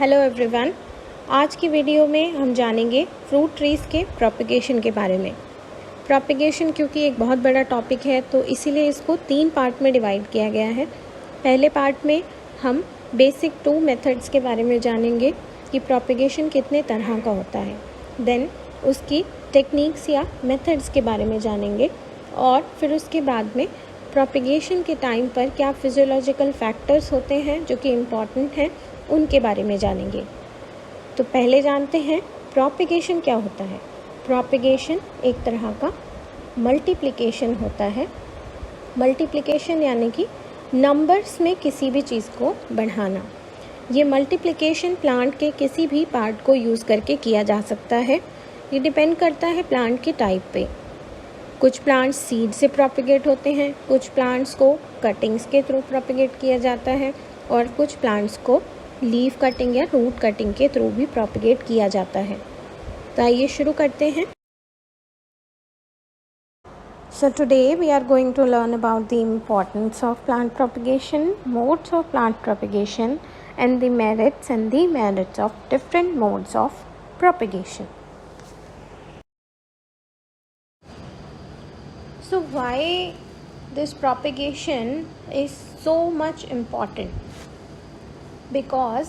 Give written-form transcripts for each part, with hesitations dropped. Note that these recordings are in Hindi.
Hello everyone. आज की वीडियो में हम जानेंगे फ्रूट ट्रीज़ के प्रोपगेशन के बारे में। प्रोपगेशन क्योंकि एक बहुत बड़ा टॉपिक है तो इसीलिए इसको 3 पार्ट में डिवाइड किया गया है। पहले पार्ट में हम बेसिक 2 मेथड्स के बारे में जानेंगे कि प्रोपगेशन कितने तरह का होता है। देन उसकी टेक्निक्स या मेथड्स के बारे में जानेंगे और फिर उसके बाद में प्रोपगेशन के टाइम पर क्या फिजियोलॉजिकल फैक्टर्स होते हैं जो कि इम्पॉर्टेंट हैं उनके बारे में जानेंगे। तो पहले जानते हैं प्रोपगेशन क्या होता है। प्रोपगेशन एक तरह का मल्टीप्लिकेशन होता है। मल्टीप्लिकेशन यानी कि नंबर्स में किसी भी चीज़ को बढ़ाना। ये मल्टीप्लिकेशन प्लांट के किसी भी पार्ट को यूज़ करके किया जा सकता है। ये डिपेंड करता है प्लांट के टाइप पे। कुछ प्लांट्स सीड से प्रोपगेट होते हैं, कुछ प्लांट्स को कटिंग्स के थ्रू प्रोपगेट किया जाता है और कुछ प्लांट्स को लीफ कटिंग या रूट कटिंग के थ्रू भी प्रोपगेट किया जाता है। तो आइए शुरू करते हैं। So today we are going to learn about the importance of plant propagation, modes of plant propagation and the merits of different modes of propagation. So why this propagation is so much important? Because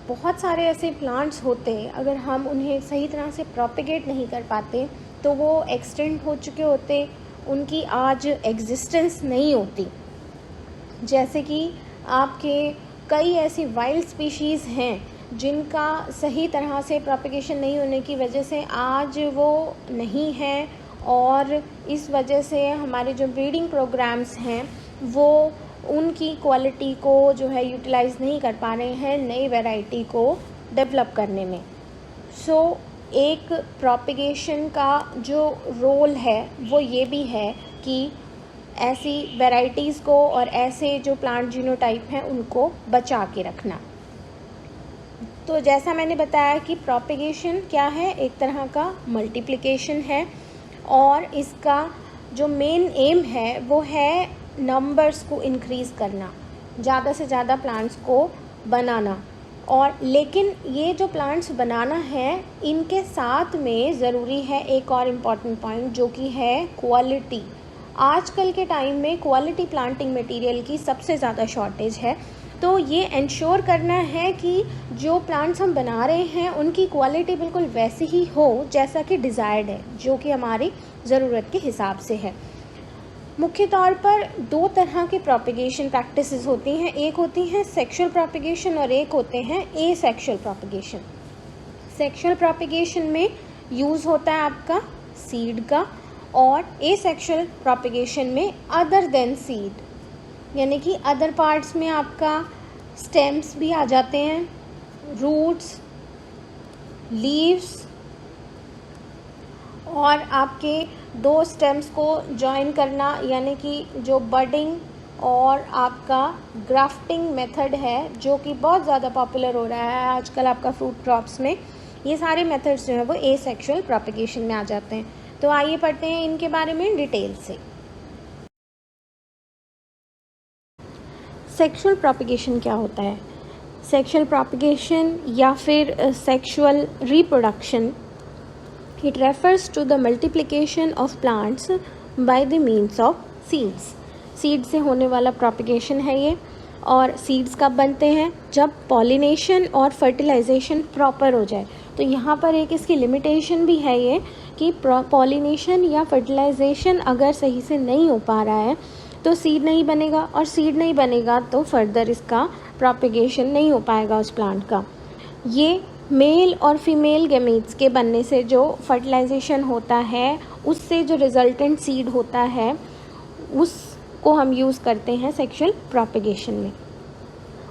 बहुत सारे ऐसे प्लांट्स होते हैं, अगर हम उन्हें सही तरह से प्रोपगेट नहीं कर पाते तो वो एक्सटेंड हो चुके होते, उनकी आज एग्जिस्टेंस नहीं होती। जैसे कि आपके कई ऐसी वाइल्ड स्पीशीज़ हैं जिनका सही तरह से प्रोपगेशन नहीं होने की वजह से आज वो नहीं है और इस वजह से हमारे जो ब्रीडिंग प्रोग्राम्स हैं वो उनकी क्वालिटी को जो है यूटिलाइज़ नहीं कर पा रहे हैं नई वैरायटी को डेवलप करने में। सो एक प्रोपगेशन का जो रोल है वो ये भी है कि ऐसी वैरायटीज़ को और ऐसे जो प्लांट जीनोटाइप हैं उनको बचा के रखना। तो जैसा मैंने बताया कि प्रोपगेशन क्या है, एक तरह का मल्टीप्लिकेशन है और इसका जो मेन एम है वो है नंबर्स को इंक्रीज़ करना, ज़्यादा से ज़्यादा प्लांट्स को बनाना। और लेकिन ये जो प्लांट्स बनाना है इनके साथ में ज़रूरी है एक और इम्पॉर्टेंट पॉइंट जो कि है क्वालिटी। आजकल के टाइम में क्वालिटी प्लांटिंग मटेरियल की सबसे ज़्यादा शॉर्टेज है। तो ये इंश्योर करना है कि जो प्लांट्स हम बना रहे हैं उनकी क्वालिटी बिल्कुल वैसी ही हो जैसा कि डिज़ायर्ड है, जो कि हमारी ज़रूरत के हिसाब से है। मुख्य तौर पर 2 तरह के प्रोपगेशन प्रैक्टिसेस होती हैं। एक होती हैं सेक्सुअल प्रोपगेशन और एक होते हैं एसेक्सुअल प्रोपगेशन। सेक्सुअल प्रोपगेशन में यूज़ होता है आपका सीड का और एसेक्सुअल प्रोपगेशन में अदर देन सीड, यानी कि अदर पार्ट्स में आपका स्टेम्स भी आ जाते हैं, रूट्स, लीव्स और आपके 2 स्टेम्स को जॉइन करना, यानी कि जो बडिंग और आपका ग्राफ्टिंग मेथड है जो कि बहुत ज़्यादा पॉपुलर हो रहा है आजकल आपका फ्रूट क्रॉप्स में। ये सारे मेथड्स जो है वो एसेक्सुअल प्रोपगेशन में आ जाते हैं। तो आइए पढ़ते हैं इनके बारे में डिटेल से। सेक्सुअल प्रोपगेशन क्या होता है? सेक्सुअल प्रोपगेशन या फिर sexual reproduction, it refers to the multiplication of plants by the means of seeds. Seed से होने वाला प्रोपगेशन है ये। और सीड्स कब बनते हैं? जब पॉलिनेशन और फर्टिलाइजेशन प्रॉपर हो जाए। तो यहाँ पर एक इसकी लिमिटेशन भी है ये कि पॉलिनेशन या फर्टिलाइजेशन अगर सही से नहीं हो पा रहा है तो सीड नहीं बनेगा और सीड नहीं बनेगा तो फर्दर इसका प्रोपगेशन नहीं हो पाएगा उस प्लांट का। ये मेल और फीमेल गैमीट्स के बनने से जो फर्टिलाइजेशन होता है उससे जो रिजल्टेंट सीड होता है उसको हम यूज़ करते हैं सेक्सुअल प्रोपगेशन में।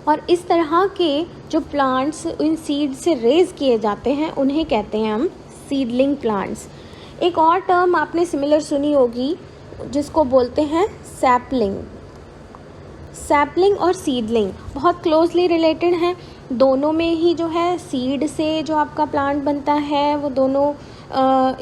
और इस तरह के जो प्लांट्स इन सीड से रेज किए जाते हैं उन्हें कहते हैं हम सीडलिंग प्लांट्स। एक और टर्म आपने सिमिलर सुनी होगी जिसको बोलते हैं सैपलिंग। सैपलिंग और सीडलिंग बहुत क्लोजली रिलेटेड हैं। दोनों में ही जो है सीड से जो आपका प्लांट बनता है वो दोनों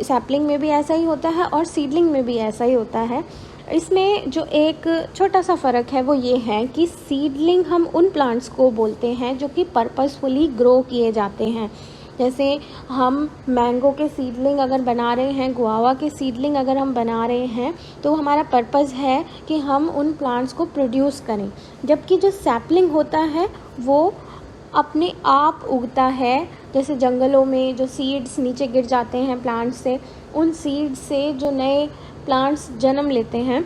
सैपलिंग में भी ऐसा ही होता है और सीडलिंग में भी ऐसा ही होता है। इसमें जो एक छोटा सा फ़र्क है वो ये है कि सीडलिंग हम उन प्लांट्स को बोलते हैं जो कि पर्पसफुली ग्रो किए जाते हैं। जैसे हम मैंगो के सीडलिंग अगर बना रहे हैं, गुआवा के सीडलिंग अगर हम बना रहे हैं, तो हमारा पर्पज़ है कि हम उन प्लांट्स को प्रोड्यूस करें। जबकि जो सैपलिंग होता है वो अपने आप उगता है, जैसे जंगलों में जो सीड्स नीचे गिर जाते हैं प्लांट्स से, उन सीड्स से जो नए प्लांट्स जन्म लेते हैं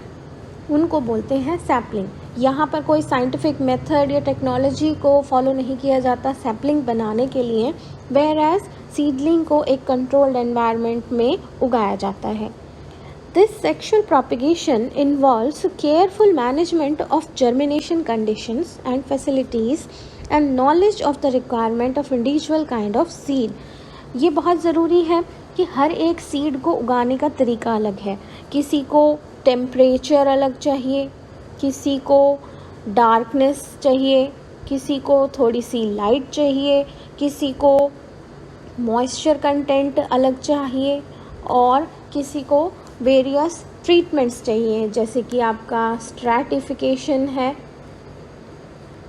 उनको बोलते हैं सैपलिंग। यहाँ पर कोई साइंटिफिक मेथड या टेक्नोलॉजी को फॉलो नहीं किया जाता सैपलिंग बनाने के लिए, वेयर एज सीडलिंग को एक कंट्रोल्ड एनवायरनमेंट में उगाया जाता है। This sexual propagation involves careful management of germination conditions and facilities and knowledge of the requirement of individual kind of seed. ये बहुत ज़रूरी है कि हर एक सीड को उगाने का तरीका अलग है। किसी को टेम्परेचर अलग चाहिए, किसी को डार्कनेस चाहिए, किसी को थोड़ी सी लाइट चाहिए, किसी को मॉइस्चर कंटेंट अलग चाहिए, और किसी को वेरियस ट्रीटमेंट्स चाहिए, जैसे कि आपका स्ट्रैटिफिकेशन है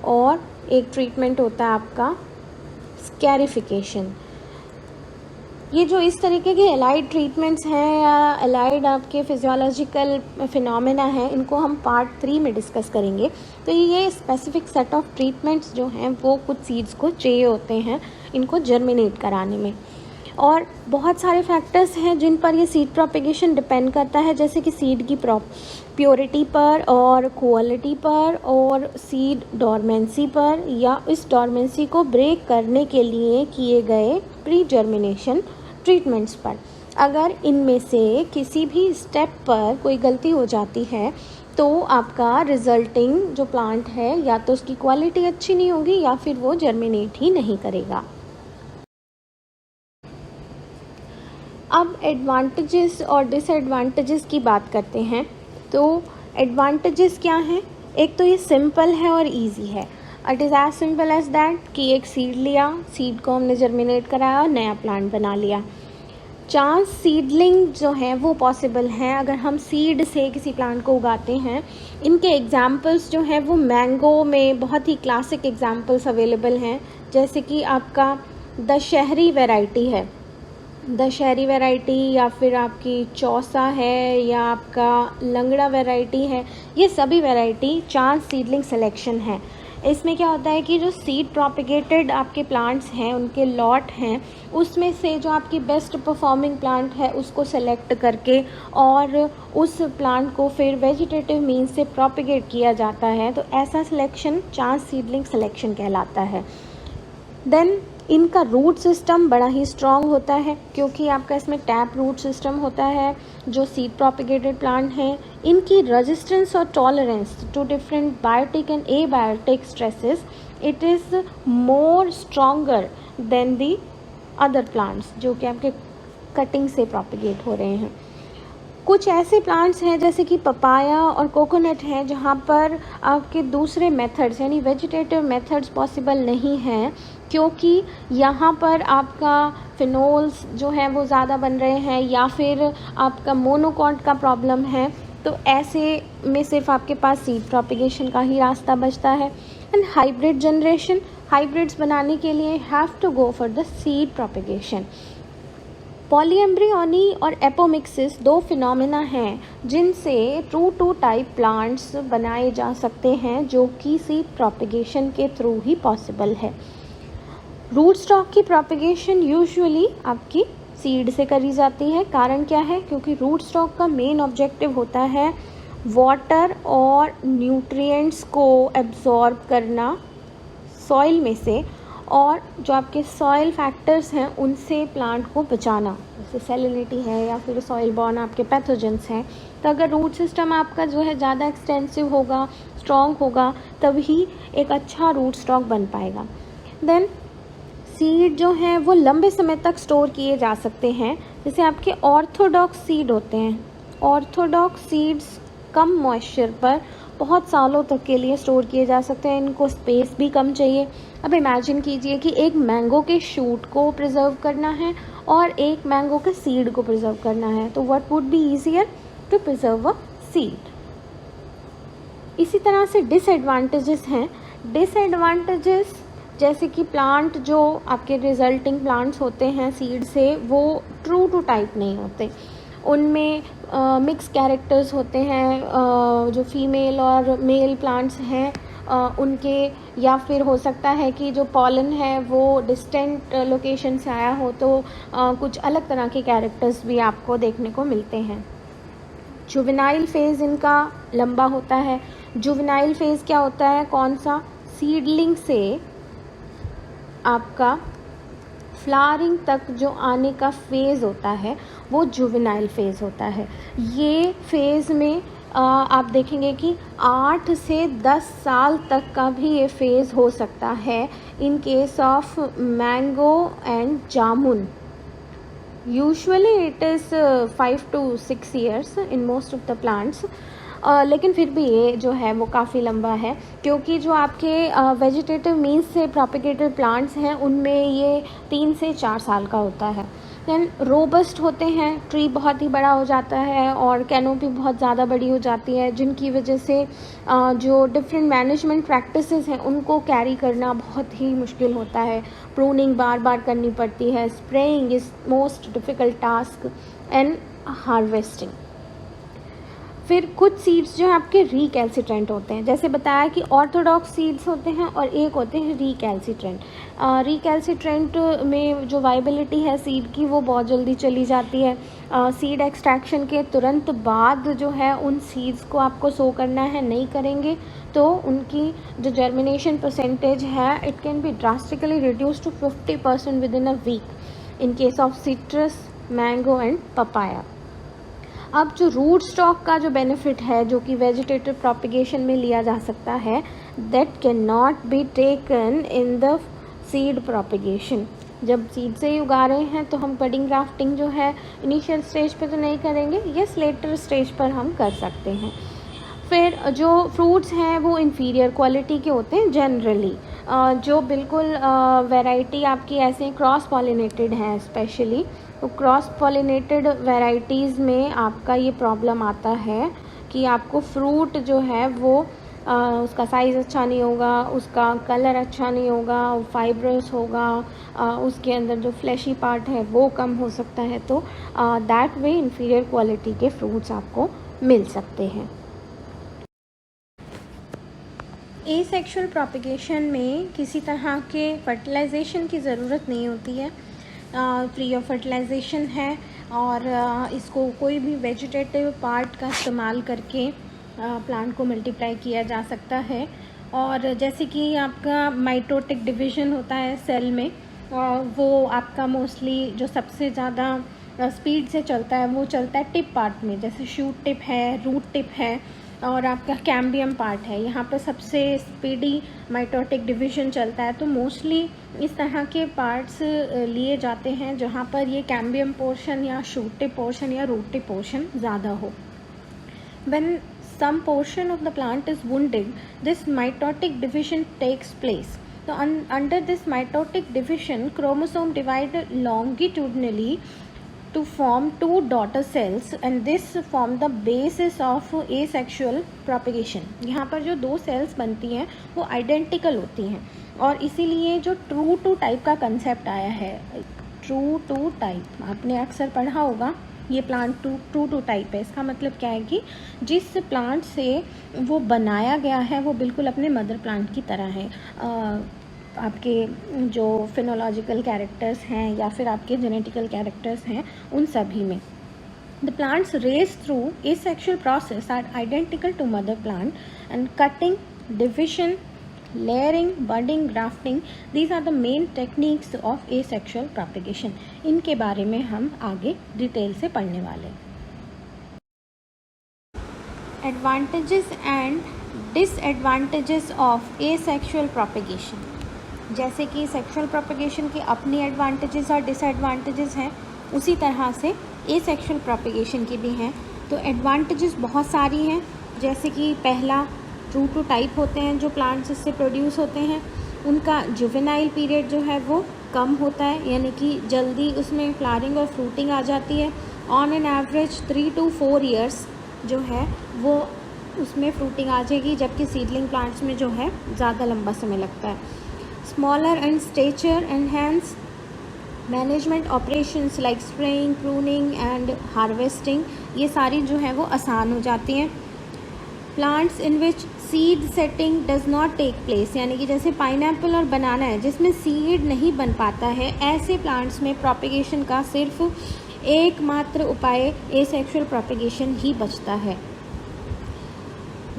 और एक ट्रीटमेंट होता है आपका स्कैरिफिकेशन। ये जो इस तरीके के एलाइड ट्रीटमेंट्स हैं या एलाइड आपके फिजियोलॉजिकल फिनोमेना हैं, इनको हम पार्ट 3 में डिस्कस करेंगे। तो ये स्पेसिफिक सेट ऑफ ट्रीटमेंट्स जो हैं वो कुछ सीड्स को चाहिए होते हैं इनको जर्मिनेट कराने में। और बहुत सारे फैक्टर्स हैं जिन पर ये सीड प्रोपेगेशन डिपेंड करता है, जैसे कि सीड की प्योरिटी पर और क्वालिटी पर और सीड डॉर्मेंसी पर, या इस डॉर्मेंसी को ब्रेक करने के लिए किए गए प्री जर्मिनेशन ट्रीटमेंट्स पर। अगर इनमें से किसी भी स्टेप पर कोई गलती हो जाती है तो आपका रिजल्टिंग जो प्लांट है या तो उसकी क्वालिटी अच्छी नहीं होगी या फिर वो जर्मिनेट ही नहीं करेगा। अब एडवांटेजेस और डिसएडवांटेजेस की बात करते हैं। तो एडवांटेजेस क्या हैं? एक तो ये सिंपल है और इजी है। It is as simple as that कि एक सीड लिया, सीड को हमने जर्मिनेट कराया और नया प्लांट बना लिया। चांस सीडलिंग जो है वो पॉसिबल हैं अगर हम सीड से किसी प्लांट को उगाते हैं। इनके एग्जाम्पल्स जो हैं वो मैंगो में बहुत ही क्लासिक एग्जाम्पल्स अवेलेबल हैं, जैसे कि आपका दशहरी वैरायटी है, दशहरी वैरायटी, या फिर आपकी चौसा है, या आपका लंगड़ा वैरायटी है। ये सभी वैरायटी चांस सीडलिंग सिलेक्शन है। इसमें क्या होता है कि जो सीड प्रोपेगेटेड आपके प्लांट्स हैं, उनके लॉट हैं, उसमें से जो आपकी बेस्ट परफॉर्मिंग प्लांट है उसको सेलेक्ट करके और उस प्लांट को फिर वेजिटेटिव मीन्स से प्रोपेगेट किया जाता है। तो ऐसा सिलेक्शन चांस सीडलिंग सिलेक्शन कहलाता है। देन इनका रूट सिस्टम बड़ा ही स्ट्रॉन्ग होता है, क्योंकि आपका इसमें टैप रूट सिस्टम होता है जो सीड प्रोपेगेटेड प्लांट हैं। इनकी रेजिस्टेंस और tolerance to different biotic and abiotic stresses, it is more stronger than the other plants जो कि आपके कटिंग से प्रोपेगेट हो रहे हैं। कुछ ऐसे प्लांट्स हैं जैसे कि पपाया और कोकोनट हैं जहाँ पर आपके दूसरे मेथड्स यानी वेजिटेटिव मेथड्स पॉसिबल नहीं हैं, क्योंकि यहाँ पर आपका फिनोल्स जो हैं वो ज़्यादा बन रहे हैं या फिर आपका मोनोकॉट का प्रॉब्लम है। तो ऐसे में सिर्फ आपके पास सीड प्रोपेगेशन का ही रास्ता बचता है। एंड हाइब्रिड जनरेशन, हाइब्रिड्स बनाने के लिए have to go for the seed propagation. Polyembryony और एपोमिक्सिस दो फिनोमेना हैं जिनसे ट्रू टू टाइप प्लांट्स बनाए जा सकते हैं, जो कि सीड प्रोपेगेशन के थ्रू ही पॉसिबल है। रूट स्टॉक की प्रोपेगेशन यूजुअली आपकी सीड से करी जाती है। कारण क्या है? क्योंकि रूट स्टॉक का मेन ऑब्जेक्टिव होता है वाटर और न्यूट्रिएंट्स को एब्जॉर्ब करना सॉइल में से, और जो आपके सॉइल फैक्टर्स हैं उनसे प्लांट को बचाना, जैसे सैलिनिटी है या फिर सॉइल बॉर्न आपके पैथोजेंस हैं। तो अगर रूट सिस्टम आपका जो है ज़्यादा एक्सटेंसिव होगा, स्ट्रॉन्ग होगा, तभी एक अच्छा रूट स्टॉक बन पाएगा। देन सीड जो हैं वो लंबे समय तक स्टोर किए जा सकते हैं। जैसे आपके ऑर्थोडॉक्स सीड होते हैं, ऑर्थोडॉक्स सीड्स कम मॉइस्चर पर बहुत सालों तक के लिए स्टोर किए जा सकते हैं। इनको स्पेस भी कम चाहिए। अब इमेजिन कीजिए कि एक मैंगो के शूट को प्रिजर्व करना है और एक मैंगो के सीड को प्रिजर्व करना है, तो what would be easier? To preserve a seed, इसी तरह से डिसएडवांटेजेस हैं। डिसएडवांटेजेस जैसे कि प्लांट जो आपके रिजल्टिंग प्लांट्स होते हैं सीड से, वो ट्रू टू टाइप नहीं होते, उनमें मिक्स कैरेक्टर्स होते हैं, जो फीमेल और मेल प्लांट्स हैं उनके, या फिर हो सकता है कि जो पॉलन है वो डिस्टेंट लोकेशन से आया हो, तो कुछ अलग तरह के कैरेक्टर्स भी आपको देखने को मिलते हैं। जुवेनाइल फेज़ इनका लंबा होता है। जुवेनाइल फेज़ क्या होता है, कौन सा, सीडलिंग से आपका फ्लावरिंग तक जो आने का फेज़ होता है वो जुवेनाइल फेज़ होता है। ये फेज़ में आप देखेंगे कि 8 से 10 साल तक का भी ये फेज़ हो सकता है इन case of mango and jamun. Usually it is 5 to 6 years in most of the plants, लेकिन फिर भी ये जो है वो काफ़ी लंबा है, क्योंकि जो आपके वेजिटेटिव मीन्स से प्रोपेगेटेड प्लांट्स हैं उनमें ये 3 से 4 साल का होता है। देन रोबस्ट होते हैं, ट्री बहुत ही बड़ा हो जाता है और कैनोपी बहुत ज़्यादा बड़ी हो जाती है, जिनकी वजह से जो डिफरेंट मैनेजमेंट प्रैक्टिसेस हैं उनको कैरी करना बहुत ही मुश्किल होता है। प्रूनिंग बार बार करनी पड़ती है, spraying is most difficult task and harvesting. फिर कुछ सीड्स जो हैं आपके रिकैल्सिट्रेंट होते हैं, जैसे बताया कि ऑर्थोडॉक्स सीड्स होते हैं और एक होते हैं रिकैल्सिट्रेंट। रिकैल्सिट्रेंट में जो वाइबिलिटी है सीड की वो बहुत जल्दी चली जाती है। सीड एक्सट्रैक्शन के तुरंत बाद जो है उन सीड्स को आपको सो करना है, नहीं करेंगे तो उनकी जो जर्मिनेशन परसेंटेज है it can be drastically reduce to 50% within a week in case of citrus, mango and papaya. अब जो रूट स्टॉक का जो बेनिफिट है जो कि वेजिटेटिव प्रोपिगेशन में लिया जा सकता है, that can not be taken in the seed propagation. जब सीड से ही उगा रहे हैं तो हम बडिंग ग्राफ्टिंग जो है इनिशियल स्टेज पे तो नहीं करेंगे, यस लेटर स्टेज पर हम कर सकते हैं। फिर जो फ्रूट्स हैं वो इन्फीरियर क्वालिटी के होते हैं जनरली, जो बिल्कुल वैरायटी आपकी ऐसे क्रॉस पॉलिनेटेड हैं स्पेशली, तो क्रॉस पॉलिनेटेड वैराइटीज़ में आपका ये प्रॉब्लम आता है कि आपको फ्रूट जो है वो उसका साइज़ अच्छा नहीं होगा, उसका कलर अच्छा नहीं होगा, फाइब्रस होगा, उसके अंदर जो फ्लैशी पार्ट है वो कम हो सकता है, तो दैट वे इन्फीरियर क्वालिटी के फ्रूट्स आपको मिल सकते हैं। एसेक्सुअल प्रोपिगेशन में किसी तरह के फर्टिलाइजेशन की ज़रूरत नहीं होती है, फ्री ऑफ फर्टिलाइजेशन है, और इसको कोई भी वेजिटेटिव पार्ट का इस्तेमाल करके प्लांट को मल्टीप्लाई किया जा सकता है। और जैसे कि आपका माइटोटिक डिवीज़न होता है सेल में, वो आपका मोस्टली जो सबसे ज़्यादा स्पीड से चलता है वो चलता है टिप पार्ट में, जैसे शूट टिप है, रूट टिप है और आपका कैम्बियम पार्ट है, यहाँ पर सबसे स्पीडी माइटोटिक डिवीज़न चलता है। तो मोस्टली इस तरह के पार्ट्स लिए जाते हैं जहाँ पर ये कैम्बियम पोर्शन या शूट टिप पोर्शन या रूट टिप पोर्शन ज़्यादा हो। When some portion of the plant is wounded, this mitotic division takes place. So under this mitotic division, chromosome divide longitudinally to form two daughter cells, and this form the basis of asexual propagation. यहाँ पर जो दो सेल्स बनती हैं वो आइडेंटिकल होती हैं, और इसीलिए जो ट्रू टू टाइप का कंसेप्ट आया है, ट्रू टू टाइप आपने अक्सर पढ़ा होगा, ये प्लांट ट्रू टू टाइप है। इसका मतलब क्या है कि जिस प्लांट से वो बनाया गया है वो बिल्कुल अपने मदर प्लांट की तरह है। आपके जो फिनोलॉजिकल कैरेक्टर्स हैं या फिर आपके जेनेटिकल कैरेक्टर्स हैं उन सभी में the plants raised through asexual process are identical to mother plant, and cutting, division, layering, budding, grafting, these are the main techniques of asexual propagation. इनके बारे में हम आगे डिटेल से पढ़ने वाले हैं। Advantages and disadvantages of asexual propagation. जैसे कि सेक्सुअल प्रोपेगेशन के अपने एडवांटेजेस और डिसएडवांटेजेस हैं, उसी तरह से एसेक्सुअल प्रोपेगेशन की भी हैं। तो एडवांटेजेस बहुत सारी हैं, जैसे कि पहला, ट्रू टू टाइप होते हैं जो प्लांट्स इससे प्रोड्यूस होते हैं, उनका जुवेनाइल पीरियड जो है वो कम होता है, यानी कि जल्दी उसमें फ्लावरिंग और फ्रूटिंग आ जाती है। On an average 3 to 4 years जो है वो उसमें फ्रूटिंग आ जाएगी, जबकि सीडलिंग प्लांट्स में जो है ज़्यादा लंबा समय लगता है। Smaller in stature and hence management operations like spraying, pruning and harvesting, ये सारी जो है वो आसान हो जाती हैं। Plants in which seed setting does not take place, यानी कि जैसे पाइनएप्पल और बनाना है जिसमें सीड नहीं बन पाता है, ऐसे प्लांट्स में प्रोपेगेशन का सिर्फ एकमात्र उपाय एसेक्सुअल प्रोपेगेशन ही बचता है।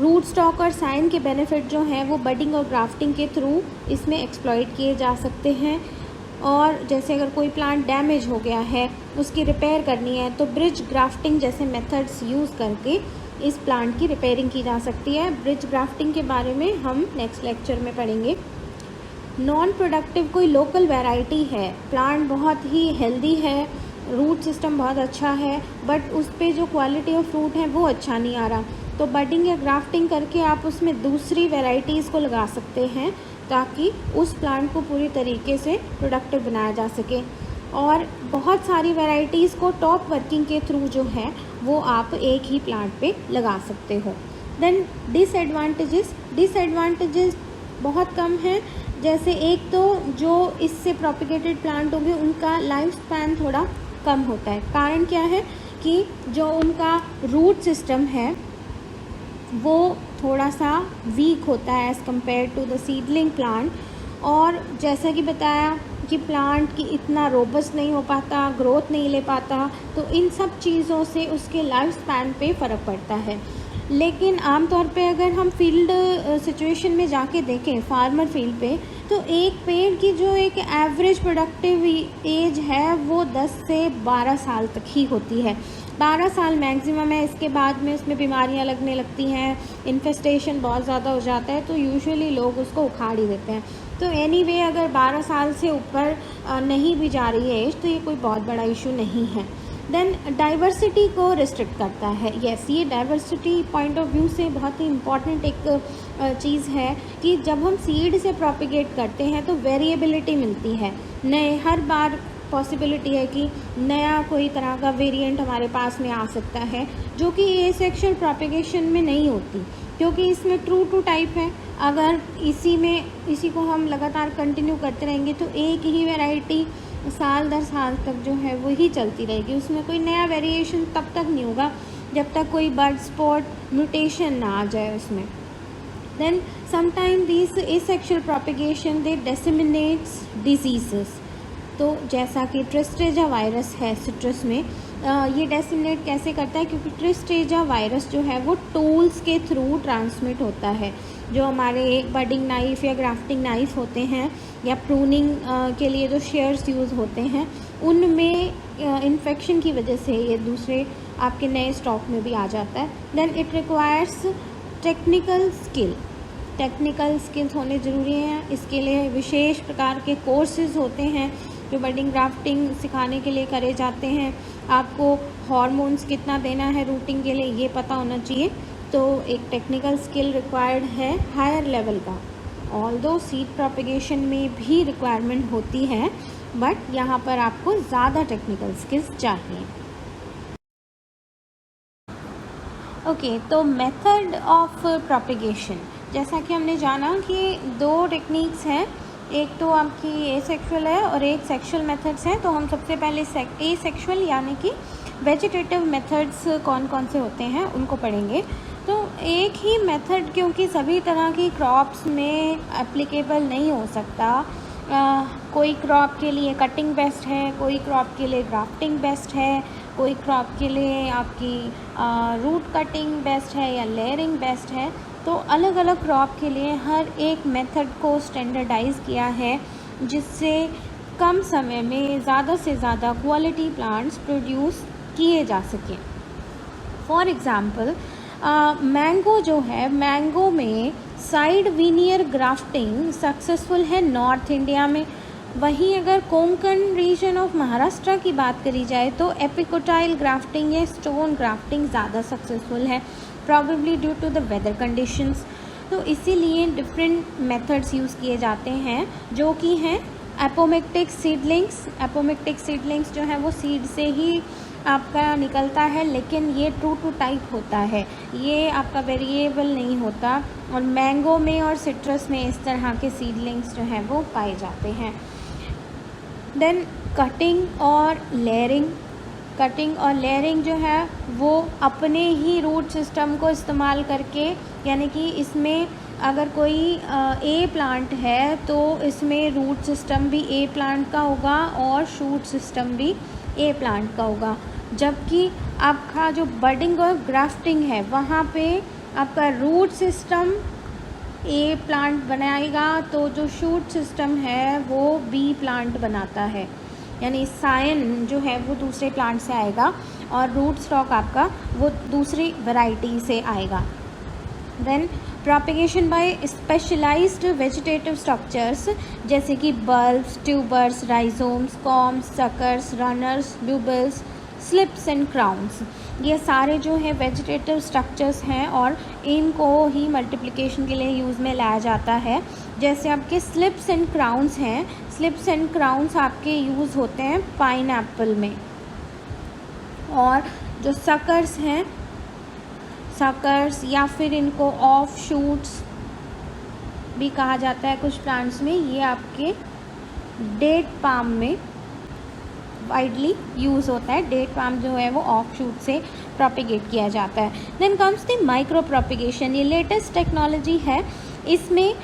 रूट स्टॉक और साइन के बेनिफिट जो हैं वो बडिंग और ग्राफ्टिंग के थ्रू इसमें एक्सप्लॉइट किए जा सकते हैं। और जैसे अगर कोई प्लांट डैमेज हो गया है, उसकी रिपेयर करनी है, तो ब्रिज ग्राफ्टिंग जैसे मेथड्स यूज़ करके इस प्लांट की रिपेयरिंग की जा सकती है। ब्रिज ग्राफ्टिंग के बारे में हम नेक्स्ट लेक्चर में पढ़ेंगे। नॉन प्रोडक्टिव कोई लोकल वैरायटी है, प्लांट बहुत ही हेल्दी है, रूट सिस्टम बहुत अच्छा है, बट उस पर जो क्वालिटी ऑफ फ्रूट है वो अच्छा नहीं आ रहा, तो बडिंग या ग्राफ्टिंग करके आप उसमें दूसरी वैरायटीज़ को लगा सकते हैं ताकि उस प्लांट को पूरी तरीके से प्रोडक्टिव बनाया जा सके। और बहुत सारी वैरायटीज़ को टॉप वर्किंग के थ्रू जो है वो आप एक ही प्लांट पे लगा सकते हो। देन डिसएडवांटेजेस बहुत कम हैं। जैसे एक तो जो इससे प्रोपिगेटेड प्लांट होंगे उनका लाइफ स्पैन थोड़ा कम होता है। कारण क्या है कि जो उनका रूट सिस्टम है वो थोड़ा सा वीक होता है as compare to the seedling plant, और जैसा कि बताया कि प्लांट की इतना रोबस्ट नहीं हो पाता, ग्रोथ नहीं ले पाता, तो इन सब चीज़ों से उसके लाइफ स्पैन पे फ़र्क पड़ता है। लेकिन आमतौर पे अगर हम फील्ड सिचुएशन में जाके देखें, फार्मर फील्ड पे, तो एक पेड़ की जो एक एवरेज प्रोडक्टिव एज है वो 10 से 12 साल तक ही होती है। 12 साल मैक्सिमम है, इसके बाद में उसमें बीमारियां लगने लगती हैं, इन्फेस्टेशन बहुत ज़्यादा हो जाता है, तो यूजुअली लोग उसको उखाड़ ही देते हैं। तो एनीवे अगर 12 साल से ऊपर नहीं भी जा रही है एज, तो ये कोई बहुत बड़ा इशू नहीं है। देन डाइवर्सिटी को रिस्ट्रिक्ट करता है। यस, ये डाइवर्सिटी पॉइंट ऑफ व्यू से बहुत ही इम्पॉर्टेंट एक चीज़ है कि जब हम सीड से प्रोपिगेट करते हैं तो वेरिएबिलिटी मिलती है। नए हर बार पॉसिबिलिटी है कि नया कोई तरह का वेरिएंट हमारे पास में आ सकता है, जो कि एसेक्सुअल प्रोपिगेशन में नहीं होती, क्योंकि इसमें ट्रू टू टाइप है। अगर इसी को हम लगातार कंटिन्यू करते रहेंगे तो एक ही वैरायटी साल दर साल तक जो है वो ही चलती रहेगी, उसमें कोई नया वेरिएशन तब तक नहीं होगा जब तक कोई बर्ड स्पॉट म्यूटेशन ना आ जाए उसमें। Then sometime this asexual propagation they disseminates diseases. तो जैसा कि ट्रिस्टेजा वायरस है सिट्रस में, ये डिसेमिनेट कैसे करता है, क्योंकि ट्रिस्टेजा वायरस जो है वो टूल्स के थ्रू ट्रांसमिट होता है। जो हमारे बडिंग नाइफ या ग्राफ्टिंग नाइफ होते हैं या प्रूनिंग के लिए जो शेयर्स यूज़ होते हैं, उनमें इन्फेक्शन की वजह से ये दूसरे आपके नए स्टॉक में भी आ जाता है। Then it requires technical skills होने ज़रूरी हैं। इसके लिए विशेष प्रकार के कोर्सेज होते हैं जो बडिंग ग्राफ्टिंग सिखाने के लिए करे जाते हैं। आपको हार्मोन्स कितना देना है रूटिंग के लिए ये पता होना चाहिए, तो एक टेक्निकल स्किल रिक्वायर्ड है हायर लेवल का। ऑल्दो सीड प्रोपिगेशन में भी रिक्वायरमेंट होती है, बट यहाँ पर आपको ज़्यादा टेक्निकल स्किल्स चाहिए। ओके, तो मेथड ऑफ प्रोपिगेशन, जैसा कि हमने जाना कि 2 टेक्निक्स हैं, एक तो आपकी एसेक्सुअल है और एक सेक्सुअल मेथड्स हैं। तो हम सबसे पहले एसेक्सुअल यानी कि वेजिटेटिव मेथड्स कौन कौन से होते हैं उनको पढ़ेंगे। तो एक ही मेथड क्योंकि सभी तरह की क्रॉप्स में एप्लीकेबल नहीं हो सकता, कोई क्रॉप के लिए कटिंग बेस्ट है, कोई क्रॉप के लिए ग्राफ्टिंग बेस्ट है, कोई क्रॉप के लिए आपकी रूट कटिंग बेस्ट है या लेयरिंग बेस्ट है। तो अलग अलग क्रॉप के लिए हर एक मेथड को स्टैंडर्डाइज़ किया है, जिससे कम समय में ज़्यादा से ज़्यादा क्वालिटी प्लांट्स प्रोड्यूस किए जा सकें। फॉर एग्ज़ाम्पल मैंगो जो है, मैंगो में साइड वीनियर ग्राफ्टिंग सक्सेसफुल है नॉर्थ इंडिया में। वहीं अगर कोंकण रीजन ऑफ महाराष्ट्र की बात करी जाए तो एपिकोटाइल ग्राफ्टिंग या स्टोन ग्राफ्टिंग ज़्यादा सक्सेसफुल है, probably due to the weather conditions. तो इसीलिए डिफरेंट मेथड्स यूज़ किए जाते हैं, जो कि हैं एपोमेक्टिक सीडलिंग्स। एपोमेक्टिक सीडलिंग्स जो है वो सीड से ही आपका निकलता है, लेकिन ये ट्रू टू टाइप होता है, ये आपका वेरिएबल नहीं होता। और मैंगो में और सिट्रस में इस तरह के सीडलिंग्स जो हैं वो पाए जाते हैं। देन कटिंग और लेयरिंग। कटिंग और लेयरिंग जो है वो अपने ही रूट सिस्टम को इस्तेमाल करके, यानी कि इसमें अगर कोई ए प्लांट है तो इसमें रूट सिस्टम भी ए प्लांट का होगा और शूट सिस्टम भी ए प्लांट का होगा। जबकि आपका जो बडिंग और ग्राफ्टिंग है वहाँ पे आपका रूट सिस्टम ए प्लांट बनाएगा, तो जो शूट सिस्टम है वो बी प्लांट बनाता है, यानी सायन जो है वो दूसरे प्लांट से आएगा और रूट स्टॉक आपका वो दूसरी वैरायटी से आएगा। Then propagation by specialised vegetative structures, जैसे कि bulbs, tubers, rhizomes, corms, suckers, runners, bulbils, slips and crowns, ये सारे जो है वेजिटेटिव स्ट्रक्चर्स हैं और इनको ही मल्टीप्लिकेशन के लिए यूज़ में लाया जाता है। जैसे आपके स्लिप्स एंड क्राउन्स हैं, स्लिप्स एंड क्राउन्स आपके यूज़ होते हैं पाइन एप्पल में। और जो सकर्स हैं, सकर्स या फिर इनको ऑफ शूट्स भी कहा जाता है कुछ प्लांट्स में, ये आपके डेट पाम में वाइडली यूज़ होता है। डेट पाम जो है वो ऑफ शूट से प्रोपिगेट किया जाता है। Then comes the micro propagation, ये लेटेस्ट टेक्नोलॉजी है। इसमें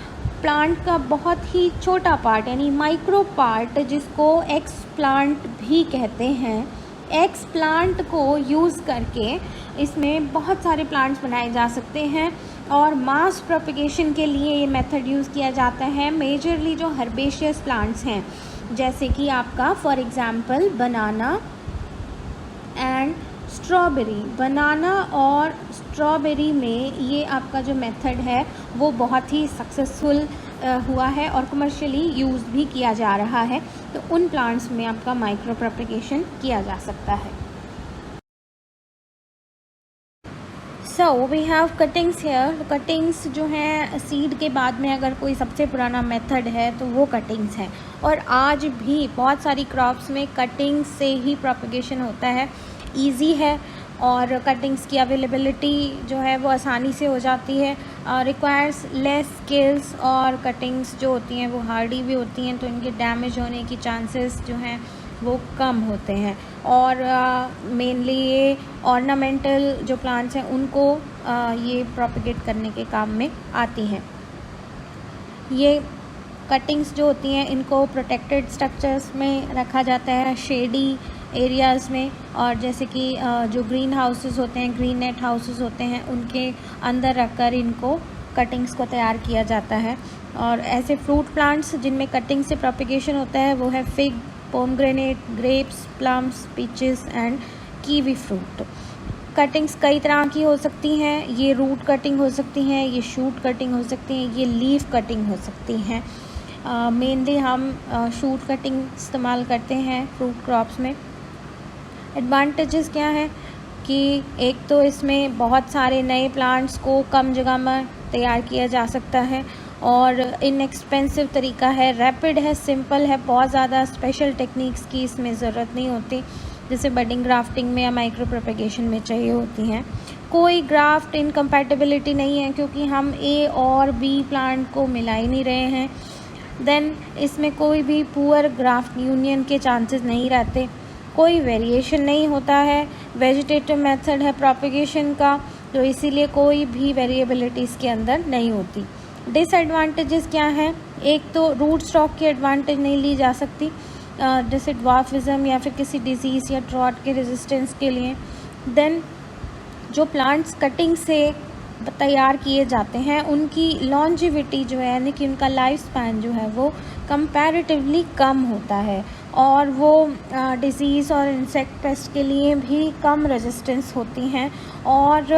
प्लांट का बहुत ही छोटा पार्ट यानी माइक्रो पार्ट, जिसको एक्स प्लांट भी कहते हैं, एक्स प्लांट को यूज़ करके इसमें बहुत सारे प्लांट्स बनाए जा सकते हैं। और मास प्रोपिगेशन के लिए ये मेथड यूज़ किया जाता है मेजरली जो हर्बेशियस प्लांट्स हैं, जैसे कि आपका for example banana and strawberry. Banana और स्ट्रॉबेरी में ये आपका जो मेथड है वो बहुत ही सक्सेसफुल हुआ है और कमर्शियली यूज़ भी किया जा रहा है। तो उन प्लांट्स में आपका माइक्रो प्रोपिगेशन किया जा सकता है। So we have cuttings here. Cuttings जो हैं सीड के बाद में अगर कोई सबसे पुराना मेथड है तो वो कटिंग्स है, और आज भी बहुत सारी क्रॉप्स में कटिंग्स से ही प्रोपिगेशन होता है। इजी है और कटिंग्स की अवेलेबिलिटी जो है वो आसानी से हो जाती है, रिक्वायर्स लेस स्किल्स, और कटिंग्स जो होती हैं वो हार्डी भी होती हैं, तो इनके डैमेज होने की चांसेस जो हैं वो कम होते हैं। और मेनली ये ऑर्नामेंटल जो प्लांट्स हैं उनको ये प्रोपिगेट करने के काम में आती हैं। ये कटिंग्स जो होती हैं इनको प्रोटेक्टेड स्ट्रक्चर्स में रखा जाता है, शेडी एरियाज़ में, और जैसे कि जो ग्रीन हाउसेस होते हैं, ग्रीन नेट हाउसेस होते हैं, उनके अंदर रखकर इनको कटिंग्स को तैयार किया जाता है। और ऐसे फ्रूट प्लांट्स जिनमें कटिंग से प्रोपिगेशन होता है वो है fig, pomegranate, grapes, plums, peaches and kiwi fruit. Cuttings कई तरह की हो सकती हैं, ये रूट कटिंग हो सकती हैं, ये शूट कटिंग हो सकती हैं, ये लीफ कटिंग हो सकती हैं। मेनली हम शूट कटिंग इस्तेमाल करते हैं फ्रूट क्रॉप्स में। एडवांटेजेस क्या है कि एक तो इसमें बहुत सारे नए प्लांट्स को कम जगह में तैयार किया जा सकता है, और इनएक्सपेंसिव तरीका है, रैपिड है, सिंपल है, बहुत ज़्यादा स्पेशल टेक्निक्स की इसमें ज़रूरत नहीं होती जैसे बडिंग ग्राफ्टिंग में या माइक्रो प्रोपेगेशन में चाहिए होती हैं। कोई ग्राफ्ट इनकम्पैटिबिलिटी नहीं है क्योंकि हम ए और बी प्लांट को मिला ही नहीं रहे हैं। देन इसमें कोई भी पुअर ग्राफ्ट यूनियन के चांसेस नहीं रहते, कोई वेरिएशन नहीं होता है, वेजिटेटिव मेथड है प्रोपेगेशन का, तो इसीलिए कोई भी वेरिएबिलिटी इसके अंदर नहीं होती। डिसएडवांटेजेस क्या हैं? एक तो रूट स्टॉक की एडवांटेज नहीं ली जा सकती, जैसे ड्वार्फिज्म या फिर किसी डिजीज़ या ड्रॉट के रेजिस्टेंस के लिए। देन जो प्लांट्स कटिंग से तैयार किए जाते हैं उनकी लॉन्जिविटी जो है यानी कि उनका लाइफ स्पैन जो है वो कंपैरेटिवली कम होता है, और वो डिजीज़ और इंसेक्ट पेस्ट के लिए भी कम रेजिस्टेंस होती हैं। और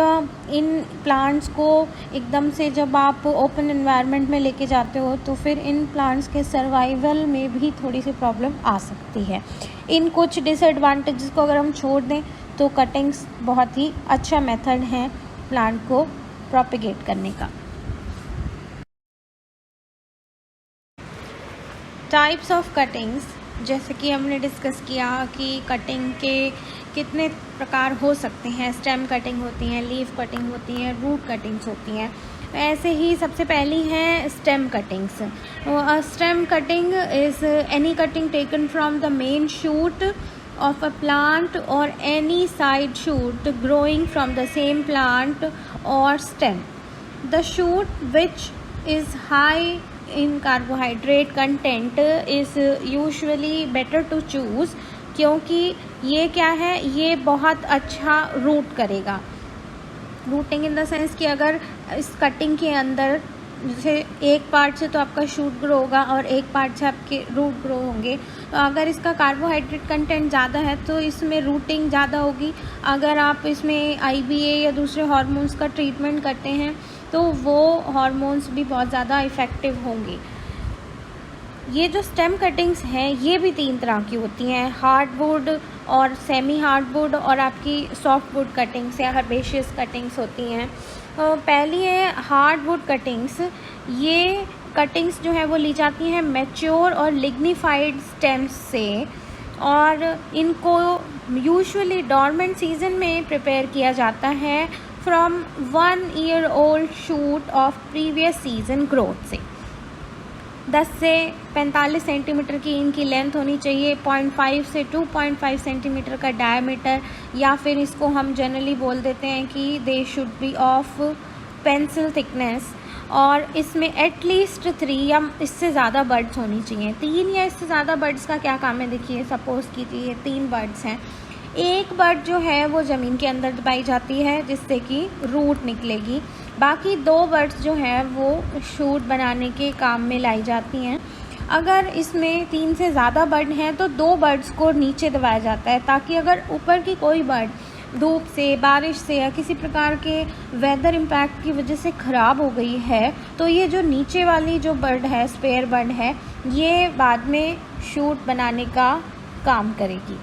इन प्लांट्स को एकदम से जब आप ओपन एनवायरनमेंट में लेके जाते हो तो फिर इन प्लांट्स के सर्वाइवल में भी थोड़ी सी प्रॉब्लम आ सकती है। इन कुछ डिसएडवांटेजेस को अगर हम छोड़ दें तो कटिंग्स बहुत ही अच्छा मेथड है प्लांट को प्रोपेगेट करने का। टाइप्स ऑफ कटिंग्स, जैसे कि हमने डिस्कस किया कि कटिंग के कितने प्रकार हो सकते हैं, स्टेम कटिंग होती हैं, लीफ कटिंग होती हैं, रूट कटिंग्स होती हैं। ऐसे ही सबसे पहली हैं stem cuttings. Stem cutting is any cutting taken from the main shoot of a plant or any side shoot growing from the same plant or stem. The shoot which is high in carbohydrate content is usually better to choose, क्योंकि ये क्या है, ये बहुत अच्छा रूट करेगा। रूटिंग इन द सेंस कि अगर इस कटिंग के अंदर जैसे एक पार्ट से तो आपका शूट ग्रो होगा और एक पार्ट से आपके रूट ग्रो होंगे, तो अगर इसका कार्बोहाइड्रेट कंटेंट ज़्यादा है तो इसमें रूटिंग ज़्यादा होगी। अगर आप इसमें IBA या दूसरे हार्मोन्स का ट्रीटमेंट करते हैं तो वो हार्मोन्स भी बहुत ज़्यादा इफ़ेक्टिव होंगे। ये जो स्टेम कटिंग्स हैं ये भी 3 तरह की होती हैं, हार्डवुड और सेमी हार्डवुड और आपकी सॉफ्टवुड कटिंग्स या हर्बेशियस कटिंग्स होती हैं। पहली है हार्डवुड कटिंग्स। ये कटिंग्स जो है वो ली जाती हैं मैच्योर और लिग्निफाइड स्टेम्स से, और इनको यूजुअली डॉर्मेंट सीजन में प्रिपेयर किया जाता है from 1 year old shoot of previous season growth से। 10 से 45 सेंटीमीटर की इनकी लेंथ होनी चाहिए, 0.5 से 2.5 सेंटीमीटर का डायमीटर, या फिर इसको हम जनरली बोल देते हैं कि they should be of pencil thickness. और इसमें एटलीस्ट 3 या इससे ज़्यादा बर्ड्स होनी चाहिए। 3 या इससे ज़्यादा बर्ड्स का क्या काम है, देखिए सपोज़ कीजिए 3 बर्ड्स हैं, एक बर्ड जो है वो ज़मीन के अंदर दबाई जाती है जिससे कि रूट निकलेगी, बाकी 2 बर्ड्स जो हैं वो शूट बनाने के काम में लाई जाती हैं। अगर इसमें 3 से ज़्यादा बर्ड हैं तो 2 बर्ड्स को नीचे दबाया जाता है, ताकि अगर ऊपर की कोई बर्ड धूप से, बारिश से या किसी प्रकार के वेदर इम्पैक्ट की वजह से ख़राब हो गई है तो ये जो नीचे वाली जो बर्ड है, स्पेयर बर्ड है, ये बाद में शूट बनाने का काम करेगी।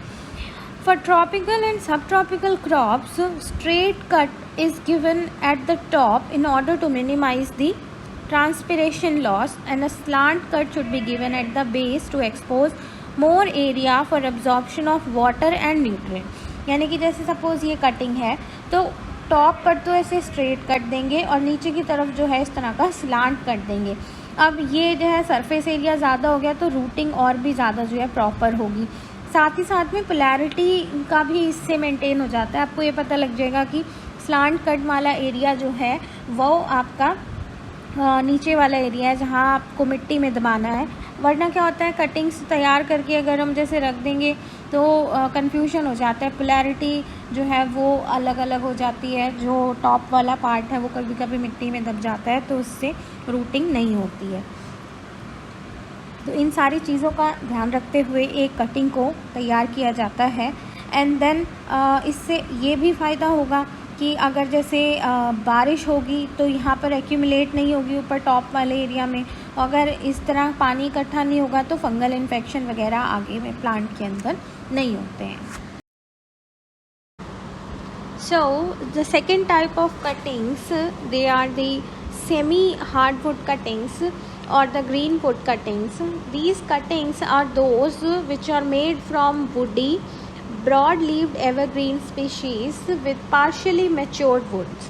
For tropical and subtropical crops, straight cut is given at the top in order to minimize the transpiration loss, and a slant cut should be given at the base to expose more area for absorption of water and nutrient. यानी कि जैसे सपोज़ ये कटिंग है तो टॉप पर तो ऐसे स्ट्रेट कट देंगे और नीचे की तरफ जो है इस तरह का स्लांट कट देंगे। अब ये जो है सरफेस एरिया ज़्यादा हो गया तो रूटिंग और भी ज़्यादा जो है प्रॉपर होगी। साथ ही साथ में पोलैरिटी का भी इससे मेंटेन हो जाता है। आपको ये पता लग जाएगा कि स्लांट कट वाला एरिया जो है वो आपका नीचे वाला एरिया है जहाँ आपको मिट्टी में दबाना है। वरना क्या होता है, कटिंग्स तैयार करके अगर हम जैसे रख देंगे तो कंफ्यूजन हो जाता है, पोलैरिटी जो है वो अलग अलग हो जाती है, जो टॉप वाला पार्ट है वो कभी कभी मिट्टी में दब जाता है तो उससे रूटिंग नहीं होती है। तो इन सारी चीज़ों का ध्यान रखते हुए एक कटिंग को तैयार किया जाता है। एंड देन इससे ये भी फ़ायदा होगा कि अगर जैसे बारिश होगी तो यहाँ पर एक्यूमुलेट नहीं होगी ऊपर टॉप वाले एरिया में, अगर इस तरह पानी इकट्ठा नहीं होगा तो फंगल इन्फेक्शन वगैरह आगे में प्लांट के अंदर नहीं होते हैं। So the second type of cuttings, they are the semi hardwood cuttings or the greenwood cuttings. These cuttings are those which are made from woody, broad-leaved evergreen species with partially matured woods.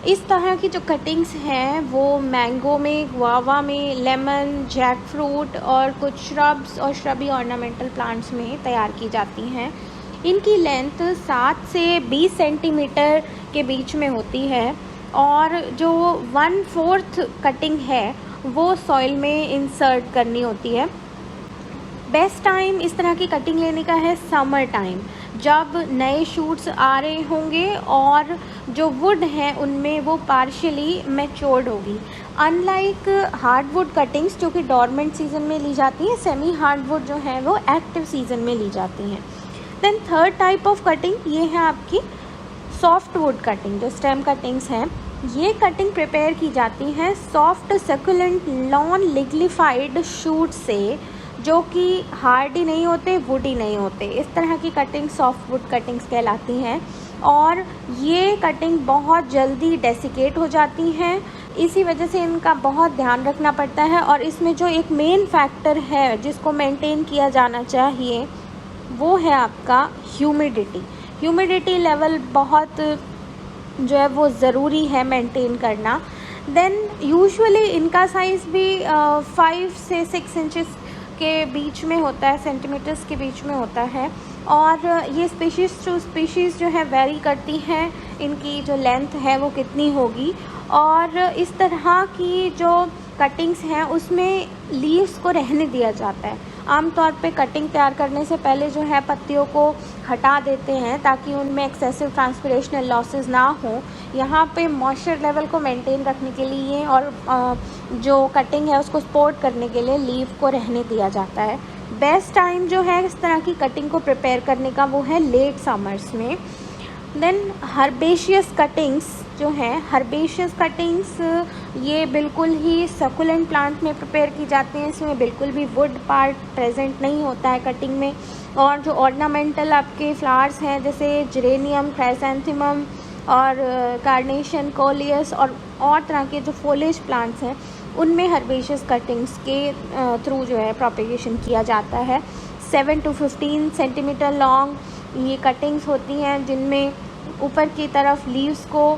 इस तरह की जो कटिंग्स हैं वो मैंगो में, गुआवा में, लेमन, जैक फ्रूट और कुछ श्रब्स और श्रबी ऑर्नामेंटल प्लांट्स में तैयार की जाती हैं। इनकी लेंथ 7 से 20 सेंटीमीटर के बीच में होती है और जो 1/4 कटिंग है वो सॉइल में इंसर्ट करनी होती है। बेस्ट टाइम इस तरह की कटिंग लेने का है समर टाइम, जब नए शूट्स आ रहे होंगे और जो वुड है उनमें वो पार्शियली मैच्योर्ड होगी। अनलाइक हार्डवुड कटिंग्स जो कि डॉर्मेंट सीजन में ली जाती हैं, सेमी हार्डवुड जो है वो एक्टिव सीजन में ली जाती हैं। Then third type of cutting ये है आपकी सॉफ्टवुड कटिंग। जो स्टेम कटिंग्स हैं ये कटिंग प्रिपेयर की जाती हैं soft succulent non lignified shoot से, जो कि हार्डी नहीं होते, वुडी नहीं होते। इस तरह की कटिंग सॉफ्टवुड कटिंग्स कहलाती हैं। और ये कटिंग बहुत जल्दी डेसिकेट हो जाती हैं। इसी वजह से इनका बहुत ध्यान रखना पड़ता है। और इसमें जो एक मेन फैक्टर है जिसको मेंटेन किया जाना चाहिए वो है आपका ह्यूमिडिटी। ह्यूमिडिटी लेवल बहुत जो है वो ज़रूरी है मेंटेन करना। देन यूजुअली इनका साइज़ भी 5 से 6 इंचेस के बीच में होता है, सेंटीमीटर्स के बीच में होता है। और ये स्पीशीज़ टू स्पीशीज़ जो है वेरी करती हैं, इनकी जो लेंथ है वो कितनी होगी। और इस तरह की जो कटिंग्स हैं उसमें लीव्स को रहने दिया जाता है। आमतौर पे कटिंग तैयार करने से पहले जो है पत्तियों को हटा देते हैं ताकि उनमें एक्सेसिव ट्रांसपिरेशनल लॉसेस ना हो। यहाँ पे मॉइस्चर लेवल को मेंटेन रखने के लिए और जो कटिंग है उसको सपोर्ट करने के लिए लीव को रहने दिया जाता है। बेस्ट टाइम जो है इस तरह की कटिंग को प्रिपेयर करने का वो है लेट समर्स में। देन हर्बेशियस कटिंग्स जो हैं, हर्बेशियस कटिंग्स ये बिल्कुल ही सकुलेंट प्लांट में प्रिपेयर की जाती हैं। इसमें बिल्कुल भी वुड पार्ट प्रेजेंट नहीं होता है कटिंग में। और जो ऑर्नामेंटल आपके फ्लावर्स हैं जैसे जेरेनियम, क्राइसैंथेमम और कार्नेशन, कोलियस और तरह के जो फोलेज प्लांट्स हैं उनमें हर्बेशियस कटिंग्स के थ्रू जो है प्रोपेगेशन किया जाता है। 7 to 15 सेंटीमीटर लॉन्ग ये कटिंग्स होती हैं जिनमें ऊपर की तरफ लीव्स को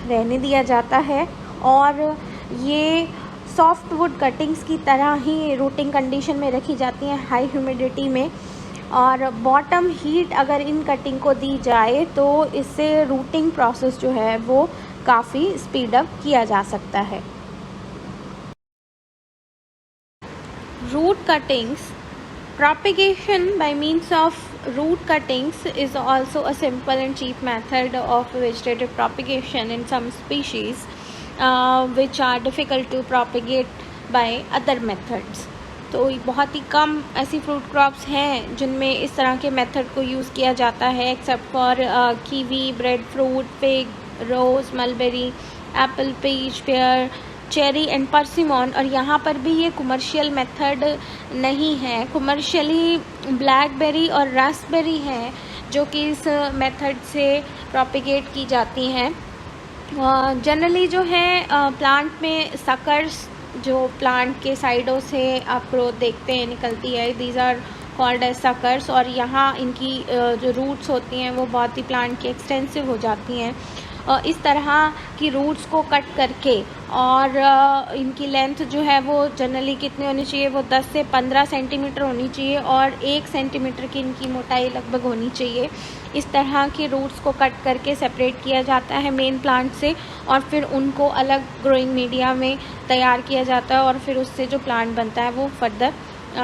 रहने दिया जाता है। और ये सॉफ्ट वुड कटिंग्स की तरह ही रूटिंग कंडीशन में रखी जाती हैं हाई ह्यूमिडिटी में। और बॉटम हीट अगर इन कटिंग को दी जाए तो इससे रूटिंग प्रोसेस जो है वो काफ़ी स्पीड अप किया जा सकता है। Root cuttings, propagation by means of root cuttings is also a simple and cheap method of vegetative propagation in some species which are difficult to propagate by other methods। तो बहुत ही कम ऐसी फ्रूट क्रॉप्स हैं जिनमें इस तरह के मेथड को यूज़ किया जाता है, except for kiwi, bread fruit, fig, rose, mulberry, apple, peach, pear, cherry and persimmon. और यहाँ पर भी ये कमर्शियल मेथड नहीं है। कमर्शियली ब्लैकबेरी और रास्पबेरी हैं जो कि इस मेथड से प्रोपिगेट की जाती हैं। जनरली जो है प्लांट में सकर्स जो प्लांट के साइडों से आप ग्रोथ देखते हैं निकलती है, these are called as suckers. और यहाँ इनकी जो रूट्स होती हैं वो बहुत ही प्लांट की एक्सटेंसिव हो जाती हैं। इस तरह की रूट्स को कट करके और इनकी लेंथ जो है वो जनरली कितनी होनी चाहिए, वो 10 से 15 सेंटीमीटर होनी चाहिए और 1 सेंटीमीटर की इनकी मोटाई लगभग होनी चाहिए। इस तरह के रूट्स को कट करके सेपरेट किया जाता है मेन प्लांट से और फिर उनको अलग ग्रोइंग मीडिया में तैयार किया जाता है और फिर उससे जो प्लांट बनता है वो फर्दर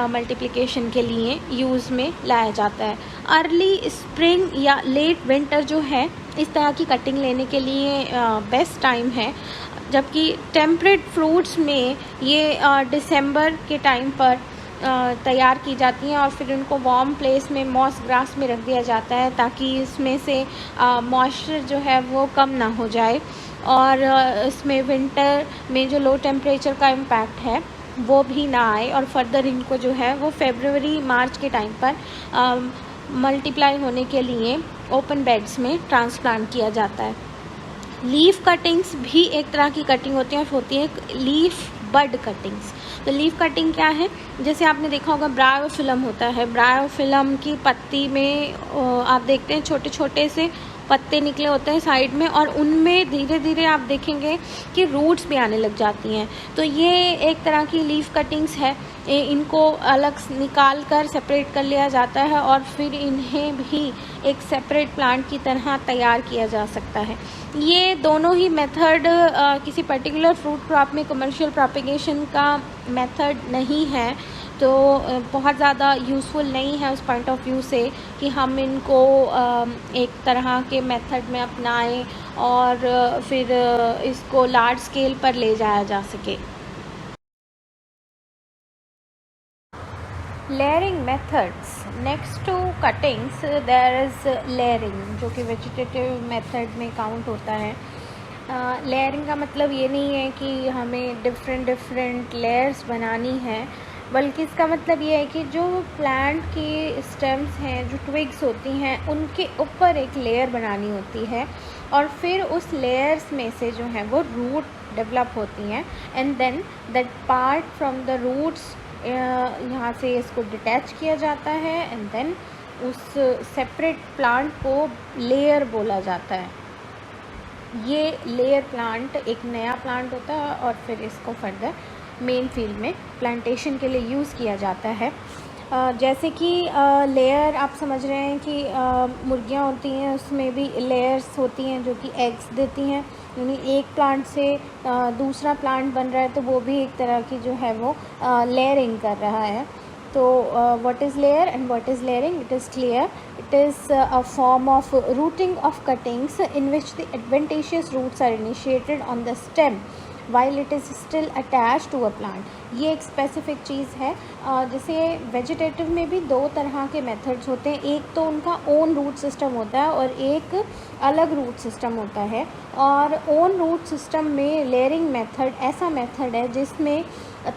मल्टीप्लिकेशन के लिए यूज़ में लाया जाता है। अर्ली स्प्रिंग या लेट विंटर जो है इस तरह की कटिंग लेने के लिए बेस्ट टाइम है, जबकि टेम्परेट फ्रूट्स में ये दिसंबर के टाइम पर तैयार की जाती हैं और फिर उनको वार्म प्लेस में मॉस ग्रास में रख दिया जाता है ताकि इसमें से मॉइस्चर जो है वो कम ना हो जाए और इसमें विंटर में जो लो टेम्परेचर का इम्पैक्ट है वो भी ना आए। और फर्दर इनको जो है वो फरवरी मार्च के टाइम पर मल्टीप्लाई होने के लिए ओपन बेड्स में ट्रांसप्लांट किया जाता है। लीफ कटिंग्स भी एक तरह की कटिंग होती है लीफ बड कटिंग्स। तो लीफ कटिंग क्या है, जैसे आपने देखा होगा ब्रायोफिलम होता है, ब्रायोफिलम की पत्ती में आप देखते हैं छोटे छोटे से पत्ते निकले होते हैं साइड में और उनमें धीरे धीरे आप देखेंगे कि रूट्स भी आने लग जाती हैं। तो ये एक तरह की लीफ कटिंग्स है, इनको अलग निकाल कर सेपरेट कर लिया जाता है और फिर इन्हें भी एक सेपरेट प्लांट की तरह तैयार किया जा सकता है। ये दोनों ही मेथड किसी पर्टिकुलर फ्रूट क्रॉप में कमर्शियल प्रोपेगेशन का मेथड नहीं है, तो बहुत ज़्यादा यूज़फुल नहीं है उस पॉइंट ऑफ व्यू से कि हम इनको एक तरह के मेथड में अपनाएं और फिर इसको लार्ज स्केल पर ले जाया जा सके। Layering methods, next to cuttings there is layering जो कि वेजिटेटिव मेथड में काउंट होता है। लेयरिंग का मतलब ये नहीं है कि हमें डिफरेंट लेयर्स बनानी है। बल्कि इसका मतलब ये है कि जो प्लांट की स्टेम्स हैं, जो ट्विग्स होती हैं, उनके ऊपर एक लेयर बनानी होती है और फिर उस लेयर्स में से जो है वो रूट डेवलप होती हैं and then that part from the roots यहाँ से इसको डिटैच किया जाता है एंड देन उस सेपरेट प्लांट को लेयर बोला जाता है। ये लेयर प्लांट एक नया प्लांट होता है और फिर इसको फर्दर मेन फील्ड में प्लांटेशन के लिए यूज़ किया जाता है। जैसे कि लेयर आप समझ रहे हैं कि मुर्गियाँ होती हैं, उसमें भी लेयर्स होती हैं जो कि एग्स देती हैं, यानी एक प्लांट से दूसरा प्लांट बन रहा है तो वो भी एक तरह की जो है वो लेयरिंग कर रहा है। तो what is layer and what is layering? It is clear. It is a form of rooting of cuttings in which the adventitious roots are initiated on the stem while it is still attached to a plant. ये एक स्पेसिफिक चीज़ है। जैसे वेजिटेटिव में भी दो तरह के मेथड्स होते हैं, एक तो उनका ओन रूट सिस्टम होता है और एक अलग रूट सिस्टम होता है। और ओन रूट सिस्टम में लेयरिंग मेथड ऐसा मेथड है जिसमें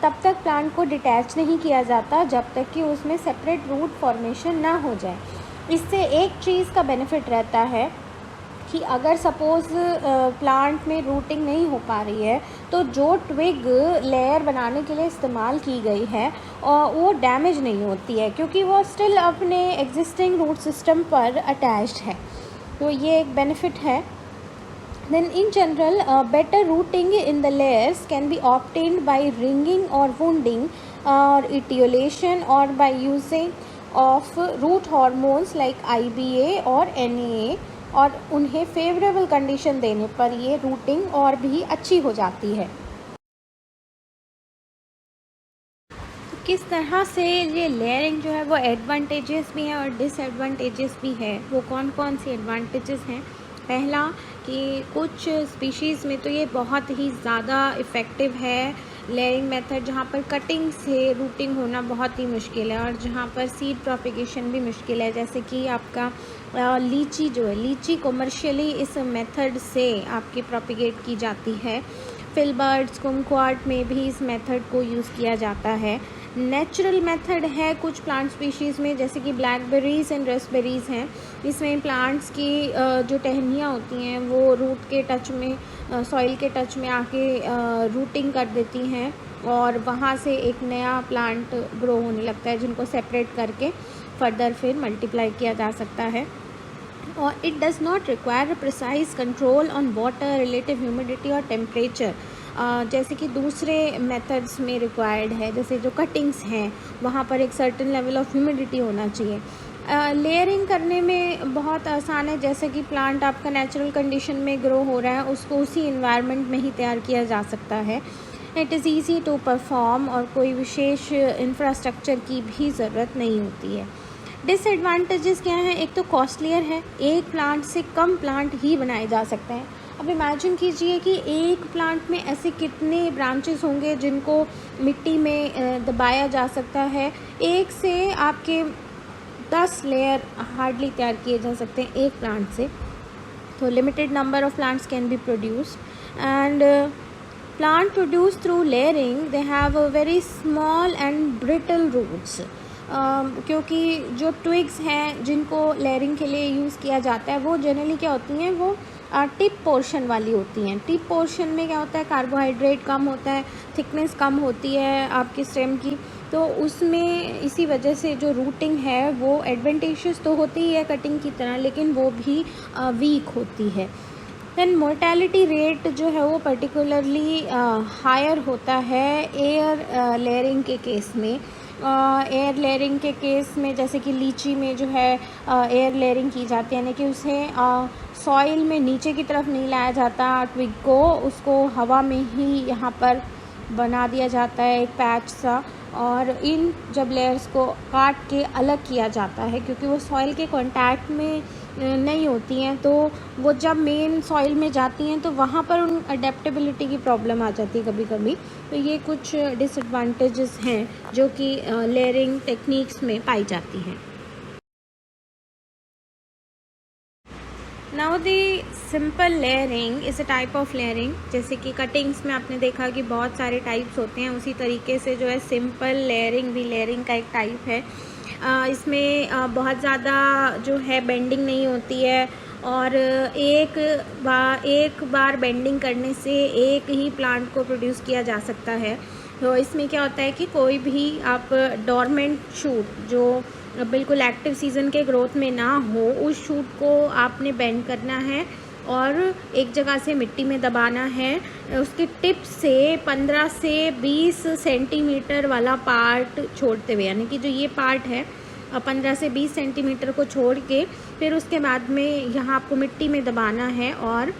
तब तक प्लांट को डिटैच नहीं किया जाता जब तक कि उसमें सेपरेट रूट फॉर्मेशन ना हो जाए। इससे एक चीज़ का बेनिफिट रहता है कि अगर सपोज़ प्लांट में रूटिंग नहीं हो पा रही है तो जो ट्विग लेयर बनाने के लिए इस्तेमाल की गई है वो डैमेज नहीं होती है, क्योंकि वो स्टिल अपने एग्जिस्टिंग रूट सिस्टम पर अटैच्ड है। तो ये एक बेनिफिट है। Then in general, better rooting in the layers can be obtained by ringing or wounding or etiolation or by using of root hormones like IBA और NAA, और उन्हें फेवरेबल कंडीशन देने पर ये रूटिंग और भी अच्छी हो जाती है। किस तरह से ये लेयरिंग जो है वो एडवांटेजेस भी हैं और डिसएडवांटेजेस भी है। वो कौन कौन सी एडवांटेजेस हैं? पहला कि कुछ स्पीशीज़ में तो ये बहुत ही ज़्यादा इफ़ेक्टिव है लेयरिंग मेथड, जहाँ पर कटिंग से रूटिंग होना बहुत ही मुश्किल है और जहाँ पर सीड प्रोपिगेशन भी मुश्किल है। जैसे कि आपका लीची जो है, लीची कमर्शियली इस मेथड से आपकी प्रोपिगेट की जाती है। फिलबर्ड्स, कुमक्वाट में भी इस मेथड को यूज़ किया जाता है। नेचुरल मेथड है कुछ प्लांट स्पीशीज़ में, जैसे कि ब्लैकबेरीज़ एंड रेस्पबेरीज़ हैं। इसमें प्लांट्स की जो टहनियाँ होती हैं वो रूट के टच में, सॉइल के टच में आके रूटिंग कर देती हैं और वहाँ से एक नया प्लांट ग्रो होने लगता है, जिनको सेपरेट करके फर्दर फिर मल्टीप्लाई किया जा सकता है। और it does not require precise control on water, relative humidity और टेम्परेचर, जैसे कि दूसरे मेथड्स में रिक्वायर्ड है। जैसे जो कटिंग्स हैं वहाँ पर एक सर्टेन लेवल ऑफ ह्यूमिडिटी होना चाहिए। लेयरिंग करने में बहुत आसान है, जैसे कि प्लांट आपका नेचुरल कंडीशन में ग्रो हो रहा है उसको उसी इन्वायरमेंट में ही तैयार किया जा सकता है। It is easy to perform और कोई विशेष इंफ्रास्ट्रक्चर की भी ज़रूरत नहीं होती है। डिसएडवांटेजेस क्या हैं? एक तो कॉस्टलियर है, एक प्लांट से कम प्लांट ही बनाए जा सकते हैं। अब इमेजिन कीजिए कि एक प्लांट में ऐसे कितने ब्रांचेस होंगे जिनको मिट्टी में दबाया जा सकता है। एक से आपके 10 लेयर हार्डली तैयार किए जा सकते हैं एक प्लांट से। तो limited number of plants can be produced and plant produce through layering they have a very small and brittle roots, क्योंकि जो ट्विग्स हैं जिनको लेयरिंग के लिए यूज़ किया जाता है वो जनरली क्या होती हैं, वो टिप पोर्शन वाली होती हैं। टिप पोर्शन में क्या होता है, कार्बोहाइड्रेट कम होता है, थिकनेस कम होती है आपकी स्टेम की, तो उसमें इसी वजह से जो रूटिंग है वो एडवेंटेशियस तो होती ही है कटिंग की तरह, लेकिन वो भी वीक होती है। दैन मोर्टेलिटी रेट जो है वो पर्टिकुलरली हायर होता है एयर लेयरिंग के केस में। एयर लेयरिंग के केस में जैसे कि लीची में जो है एयर लेयरिंग की जाती है, यानी कि उसे सॉइल में नीचे की तरफ नहीं लाया जाता ट्विग को, उसको हवा में ही यहाँ पर बना दिया जाता है एक पैच सा, और इन जब लेयर्स को काट के अलग किया जाता है क्योंकि वो सॉइल के कांटेक्ट में नहीं होती हैं, तो वो जब मेन सॉइल में जाती हैं तो वहाँ पर उन अडेप्टेबिलिटी की प्रॉब्लम आ जाती है कभी कभी। तो ये कुछ डिसएडवांटेजेस हैं जो कि लेयरिंग टेक्निक्स में पाई जाती हैं। Now the simple layering is a type of layering. जैसे कि कटिंग्स में आपने देखा कि बहुत सारे टाइप्स होते हैं, उसी तरीके से जो है सिंपल लेयरिंग भी लेयरिंग का एक टाइप है। इसमें बहुत ज़्यादा जो है बेंडिंग नहीं होती है, और एक बार बेंडिंग करने से एक ही प्लांट को प्रोड्यूस किया जा सकता है। तो इसमें क्या होता है कि कोई भी आप डोरमेंट शूट जो बिल्कुल एक्टिव सीज़न के ग्रोथ में ना हो, उस शूट को आपने बेंड करना है और एक जगह से मिट्टी में दबाना है। उसकी टिप से 15 से 20 सेंटीमीटर वाला पार्ट छोड़ते हुए, यानी कि जो ये पार्ट है 15 से 20 सेंटीमीटर को छोड़ के फिर उसके बाद में यहाँ आपको मिट्टी में दबाना है, और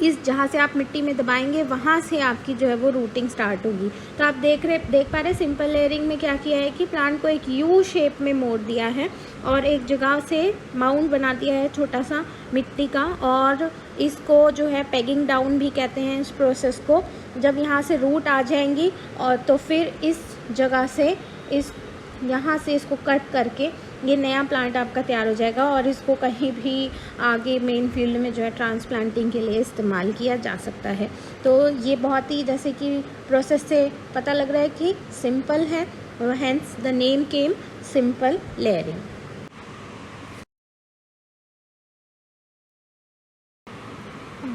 इस जहाँ से आप मिट्टी में दबाएंगे वहाँ से आपकी जो है वो रूटिंग स्टार्ट होगी। तो आप देख पा रहे सिंपल लेयरिंग में क्या किया है कि प्लांट को एक यू शेप में मोड़ दिया है और एक जगह से माउंट बना दिया है छोटा सा मिट्टी का, और इसको जो है पेगिंग डाउन भी कहते हैं इस प्रोसेस को। जब यहाँ से रूट आ जाएंगी और तो फिर इस जगह से यहाँ से इसको कट करके ये नया प्लांट आपका तैयार हो जाएगा, और इसको कहीं भी आगे मेन फील्ड में जो है ट्रांसप्लांटिंग के लिए इस्तेमाल किया जा सकता है। तो ये बहुत ही, जैसे कि प्रोसेस से पता लग रहा है कि सिंपल है, hence the name came simple layering.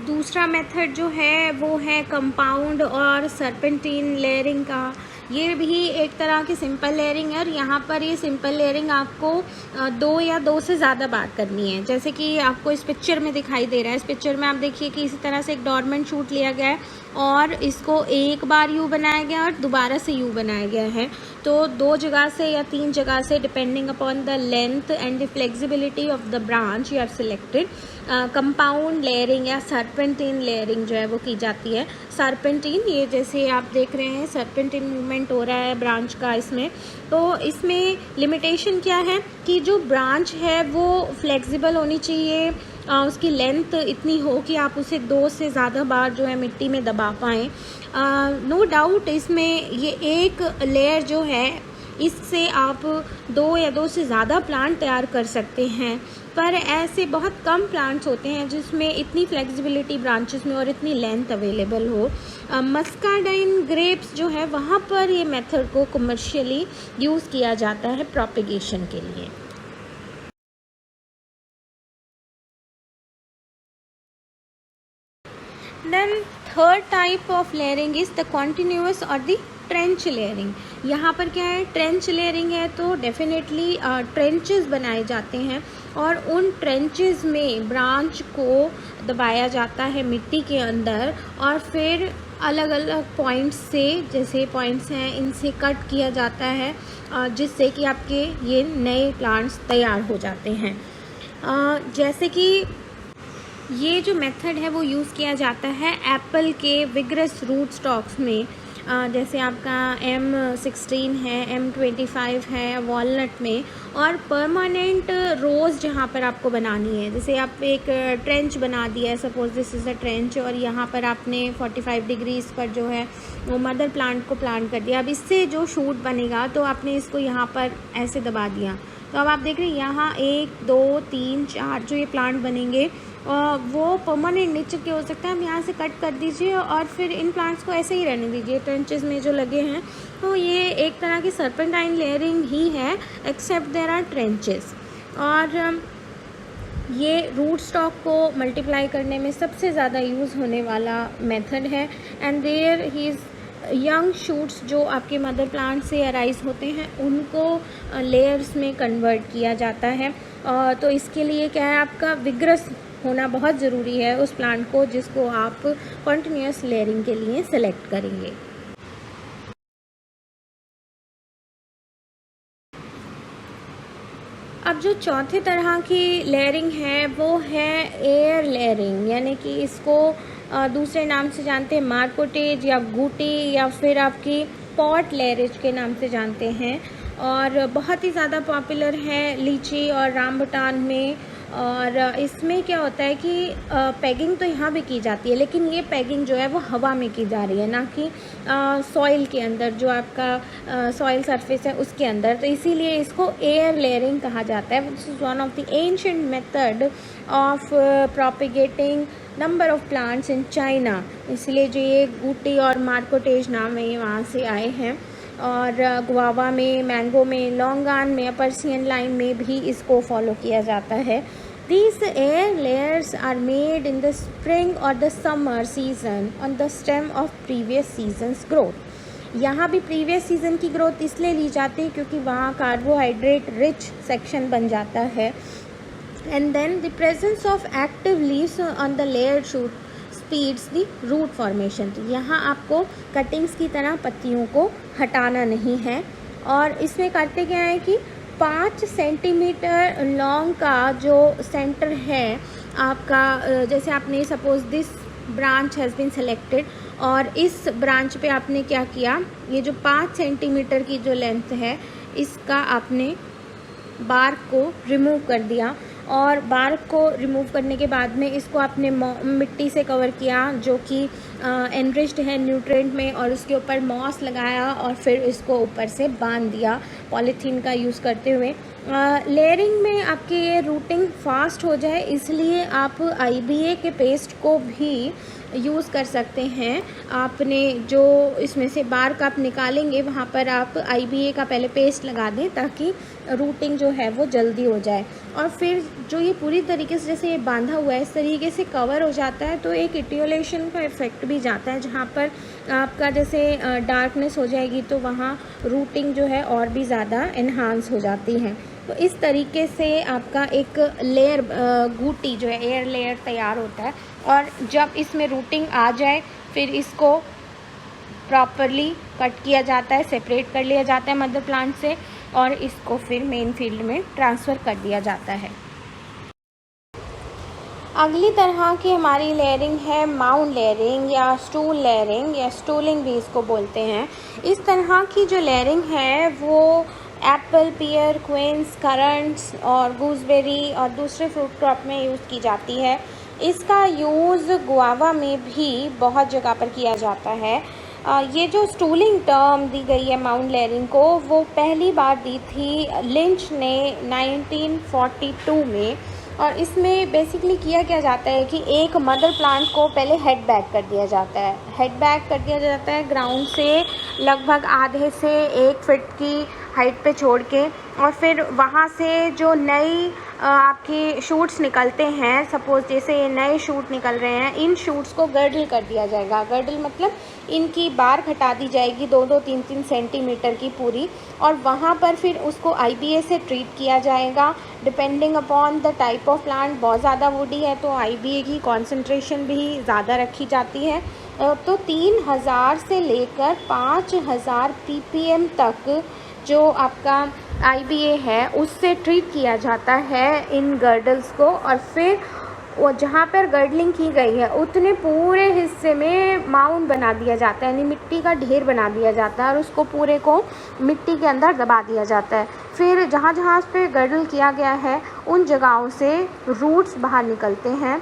दूसरा मेथड जो है वो है कंपाउंड और सर्पेंटीन लेयरिंग का। ये भी एक तरह की सिंपल लेयरिंग है, और यहाँ पर ये सिंपल लेयरिंग आपको 2 या 2 से ज़्यादा बार करनी है। जैसे कि आपको इस पिक्चर में दिखाई दे रहा है, इस पिक्चर में आप देखिए कि इसी तरह से एक डोरमेंट शूट लिया गया है और इसको एक बार यू बनाया गया और दोबारा से यू बनाया गया है। तो 2 जगह से या 3 जगह से, depending upon the length and the flexibility of the branch you have selected, compound layering या सर्पेंटीन लेयरिंग जो है वो की जाती है। सर्पेंटीन, ये जैसे आप देख रहे हैं सर्पेंटीन मूवमेंट हो रहा है ब्रांच का इसमें। तो इसमें लिमिटेशन क्या है कि जो ब्रांच है वो फ्लेक्सिबल होनी चाहिए, उसकी लेंथ इतनी हो कि आप उसे 2 से ज़्यादा बार जो है मिट्टी में दबा पाएँ। नो डाउट इसमें ये एक लेयर जो है इससे आप 2 या 2 से ज़्यादा प्लांट तैयार कर सकते हैं, पर ऐसे बहुत कम प्लांट्स होते हैं जिसमें इतनी फ्लेक्सिबिलिटी ब्रांचेस में और इतनी लेंथ अवेलेबल हो। मस्कार्डाइन ग्रेप्स जो है वहाँ पर ये मेथड को कमर्शियली यूज़ किया जाता है प्रोपेगेशन के लिए। Then third type of layering is the continuous और द ट्रेंच लेयरिंग। यहाँ पर क्या है, ट्रेंच लेयरिंग है तो डेफिनेटली ट्रेंचेस बनाए जाते हैं, और उन ट्रेंचेस में ब्रांच को दबाया जाता है मिट्टी के अंदर, और फिर अलग अलग पॉइंट्स से, जैसे पॉइंट्स हैं इनसे कट किया जाता है, जिससे कि आपके ये नए प्लांट्स तैयार हो जाते हैं। जैसे कि ये जो मेथड है वो यूज़ किया जाता है एप्पल के विगरस रूट स्टॉक्स में, जैसे आपका M16 है, M25 है वॉलनट में, और परमानेंट रोज़ जहाँ पर आपको बनानी है। जैसे आप एक ट्रेंच बना दिया है, suppose this is a trench, और यहाँ पर आपने 45 डिग्रीज पर जो है वो मदर प्लांट को प्लांट कर दिया। अब इससे जो शूट बनेगा तो आपने इसको यहाँ पर ऐसे दबा दिया, तो अब आप देख रहे हैं यहाँ 1 2 3 4 जो ये प्लांट बनेंगे वो परमानेंट नेचर के हो सकते हैं। आप यहाँ से कट कर दीजिए और फिर इन प्लांट्स को ऐसे ही रहने दीजिए ट्रेंचेस में जो लगे हैं। तो ये एक तरह की सर्पेंटाइन लेयरिंग ही है, एक्सेप्ट देयर आर ट्रेंचेस। और ये रूट स्टॉक को मल्टीप्लाई करने में सबसे ज़्यादा यूज़ होने वाला मेथड है, एंड देयर ही यंग शूट्स जो आपके मदर प्लांट से अराइज होते हैं उनको लेयर्स में कन्वर्ट किया जाता है। तो इसके लिए क्या है, आपका विग्रस होना बहुत ज़रूरी है उस प्लांट को जिसको आप कॉन्टिन्यूस लेयरिंग के लिए सेलेक्ट करेंगे। अब जो चौथे तरह की लेयरिंग है वो है एयर लेयरिंग, यानी कि इसको दूसरे नाम से जानते हैं मार्कोटेज या गूटी, या फिर आपकी पॉट लेयरेज के नाम से जानते हैं, और बहुत ही ज़्यादा पॉपुलर है लीची और रामबुटान में। और इसमें क्या होता है कि पैगिंग तो यहाँ भी की जाती है, लेकिन ये पैगिंग जो है वो हवा में की जा रही है, ना कि सॉइल के अंदर, जो आपका सॉइल सरफेस है उसके अंदर। तो इसीलिए इसको एयर लेयरिंग कहा जाता है। This is one of the ancient method of propagating number of plants in China. इसलिए जो ये गुटी और मार्कोटेज नाम है ये वहाँ से आए हैं। और गुआवा में, मैंगो में, लॉन्गान में, पर्सियन लाइम में भी इसको फॉलो किया जाता है। These air layers are made in the spring or the summer season on the stem of previous season's growth। यहाँ भी प्रीवियस सीज़न की ग्रोथ इसलिए ली जाती है क्योंकि वहाँ कार्बोहाइड्रेट रिच सेक्शन बन जाता है। And then the presence of active leaves on the layered shoot speeds the root formation. तो यहाँ आपको कटिंग्स की तरह पत्तियों को हटाना नहीं है। और इसमें करते क्या है कि 5 सेंटीमीटर लॉन्ग का जो सेंटर है आपका, जैसे आपने suppose this branch has been selected और इस ब्रांच पे आपने क्या किया, ये जो 5 सेंटीमीटर की जो लेंथ है इसका आपने बार्क को रिमूव कर दिया। और बार्क को रिमूव करने के बाद में इसको आपने मिट्टी से कवर किया जो कि एनरिच्ड है न्यूट्रिएंट में, और उसके ऊपर मॉस लगाया और फिर इसको ऊपर से बांध दिया पॉलीथीन का यूज़ करते हुए। लेयरिंग में आपकी ये रूटिंग फास्ट हो जाए इसलिए आप IBA के पेस्ट को भी यूज़ कर सकते हैं। आपने जो इसमें से बार्क आप निकालेंगे वहाँ पर आप IBA का पहले पेस्ट लगा दें ताकि रूटिंग जो है वो जल्दी हो जाए। और फिर जो ये पूरी तरीके से जैसे ये बांधा हुआ है इस तरीके से कवर हो जाता है तो एक इटियोलेशन का इफ़ेक्ट भी जाता है, जहाँ पर आपका जैसे डार्कनेस हो जाएगी तो वहाँ रूटिंग जो है और भी ज़्यादा इन्हांस हो जाती है। तो इस तरीके से आपका एक लेयर गुटी जो है एयर लेयर तैयार होता है। और जब इसमें रूटिंग आ जाए फिर इसको प्रॉपरली कट किया जाता है, सेपरेट कर लिया जाता है मदर प्लांट से, और इसको फिर मेन फील्ड में ट्रांसफ़र कर दिया जाता है। अगली तरह की हमारी लेयरिंग है माउंड लेयरिंग या स्टूल लेयरिंग या स्टूलिंग भी इसको बोलते हैं। इस तरह की जो लेयरिंग है वो एप्पल, पियर, क्वींस, करंट्स और गूसबेरी और दूसरे फ्रूट क्रॉप में यूज़ की जाती है। इसका यूज़ गुआवा में भी बहुत जगह पर किया जाता है। ये जो स्टूलिंग टर्म दी गई है माउंड लेयरिंग को वो पहली बार दी थी लिंच ने 1942 में। और इसमें बेसिकली किया क्या जाता है कि एक मदर प्लांट को पहले हेड बैक कर दिया जाता है। हेड बैक कर दिया जाता है ग्राउंड से लगभग आधे से 1 फीट की हाइट पे छोड़ के, और फिर वहाँ से जो नई आपकी शूट्स निकलते हैं, सपोज़ जैसे ये नए शूट निकल रहे हैं, इन शूट्स को गर्डल कर दिया जाएगा। गर्डल मतलब इनकी बार हटा दी जाएगी 2-2, 3-3 सेंटीमीटर की पूरी, और वहाँ पर फिर उसको IBA से ट्रीट किया जाएगा depending upon the type of plant. बहुत ज़्यादा वुडी है तो IBA की कॉन्सेंट्रेशन भी ज़्यादा रखी जाती है। तो 3000 से लेकर 5000 ppm तक जो आपका IBA है उससे ट्रीट किया जाता है इन गर्डल्स को। और फिर वो जहाँ पर गर्डलिंग की गई है उतने पूरे हिस्से में माउंड बना दिया जाता है, यानी मिट्टी का ढेर बना दिया जाता है और उसको पूरे को मिट्टी के अंदर दबा दिया जाता है। फिर जहाँ जहाँ उस पर गर्डल किया गया है उन जगहों से रूट्स बाहर निकलते हैं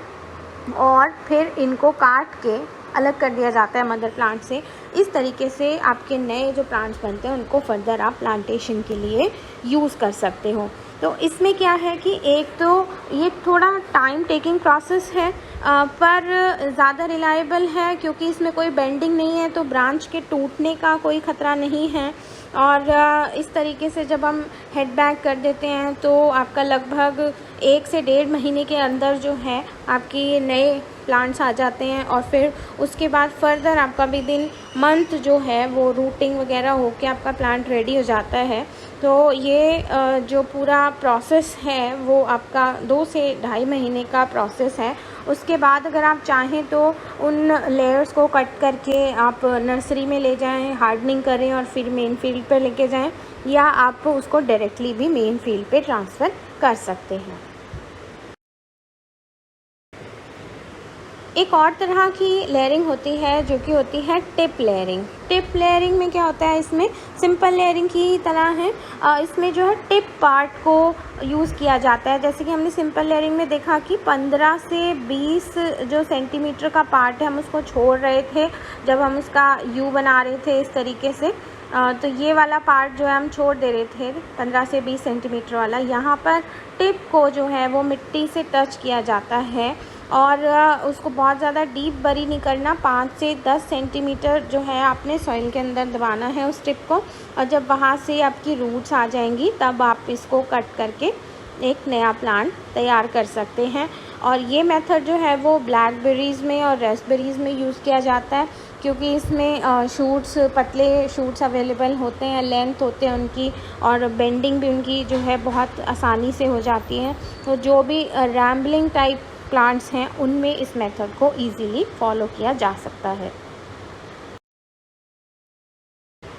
और फिर इनको काट के अलग कर दिया जाता है मदर प्लांट से। इस तरीके से आपके नए जो प्लांट्स बनते हैं उनको फर्दर आप प्लांटेशन के लिए यूज़ कर सकते हो। तो इसमें क्या है कि एक तो ये थोड़ा टाइम टेकिंग प्रोसेस है पर ज़्यादा रिलायबल है क्योंकि इसमें कोई बेंडिंग नहीं है, तो ब्रांच के टूटने का कोई ख़तरा नहीं है। और इस तरीके से जब हम हेड बैक कर देते हैं तो आपका लगभग 1 से 1.5 महीने के अंदर जो है आपकी नए प्लांट्स आ जाते हैं। और फिर उसके बाद फर्दर आपका विद इन मंथ जो है वो रूटिंग वगैरह होके आपका प्लांट रेडी हो जाता है। तो ये जो पूरा प्रोसेस है वो आपका 2 से 2.5 महीने का प्रोसेस है। उसके बाद अगर आप चाहें तो उन लेयर्स को कट करके आप नर्सरी में ले जाएं, हार्डनिंग करें और फिर मेन फील्ड पे लेके जाएं, या आप उसको डायरेक्टली भी मेन फील्ड पे ट्रांसफ़र कर सकते हैं। एक और तरह की लेयरिंग होती है जो कि होती है टिप लेयरिंग। टिप लेयरिंग में क्या होता है, इसमें सिंपल लेयरिंग की तरह है, इसमें जो है टिप पार्ट को यूज़ किया जाता है। जैसे कि हमने सिंपल लेयरिंग में देखा कि 15 से 20 जो सेंटीमीटर का पार्ट है हम उसको छोड़ रहे थे जब हम उसका यू बना रहे थे इस तरीके से। तो ये वाला पार्ट जो है हम छोड़ दे रहे थे 15 से 20 सेंटीमीटर वाला। यहाँ पर टिप को जो है वो मिट्टी से टच किया जाता है और उसको बहुत ज़्यादा डीप बरी नहीं करना, 5 से 10 सेंटीमीटर जो है आपने सॉइल के अंदर दबाना है उस टिप को। और जब वहाँ से आपकी रूट्स आ जाएंगी तब आप इसको कट करके एक नया प्लांट तैयार कर सकते हैं। और ये मेथड जो है वो ब्लैकबेरीज़ में और रास्पबेरीज़ में यूज़ किया जाता है, क्योंकि इसमें शूट्स, पतले शूट्स अवेलेबल होते हैं, लेंथ होते हैं उनकी, और बेंडिंग भी उनकी जो है बहुत आसानी से हो जाती है। तो जो भी रैम्बलिंग टाइप प्लांट्स हैं उनमें इस मेथड को इजीली फॉलो किया जा सकता है।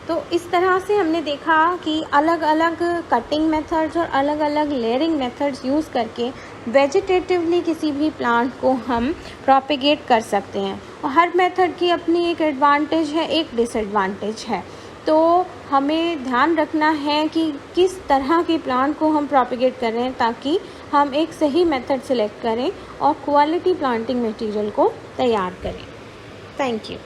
तो इस तरह से हमने देखा कि अलग अलग कटिंग मेथड्स और अलग अलग लेयरिंग मेथड्स यूज़ करके वेजिटेटिवली किसी भी प्लांट को हम प्रोपेगेट कर सकते हैं। और हर मेथड की अपनी एक एडवांटेज है, एक डिसएडवांटेज है। तो हमें ध्यान रखना है कि किस तरह के प्लांट को हम प्रोपेगेट कर रहे हैं, ताकि हम एक सही मेथड सेलेक्ट करें और क्वालिटी प्लांटिंग मटेरियल को तैयार करें। Thank you.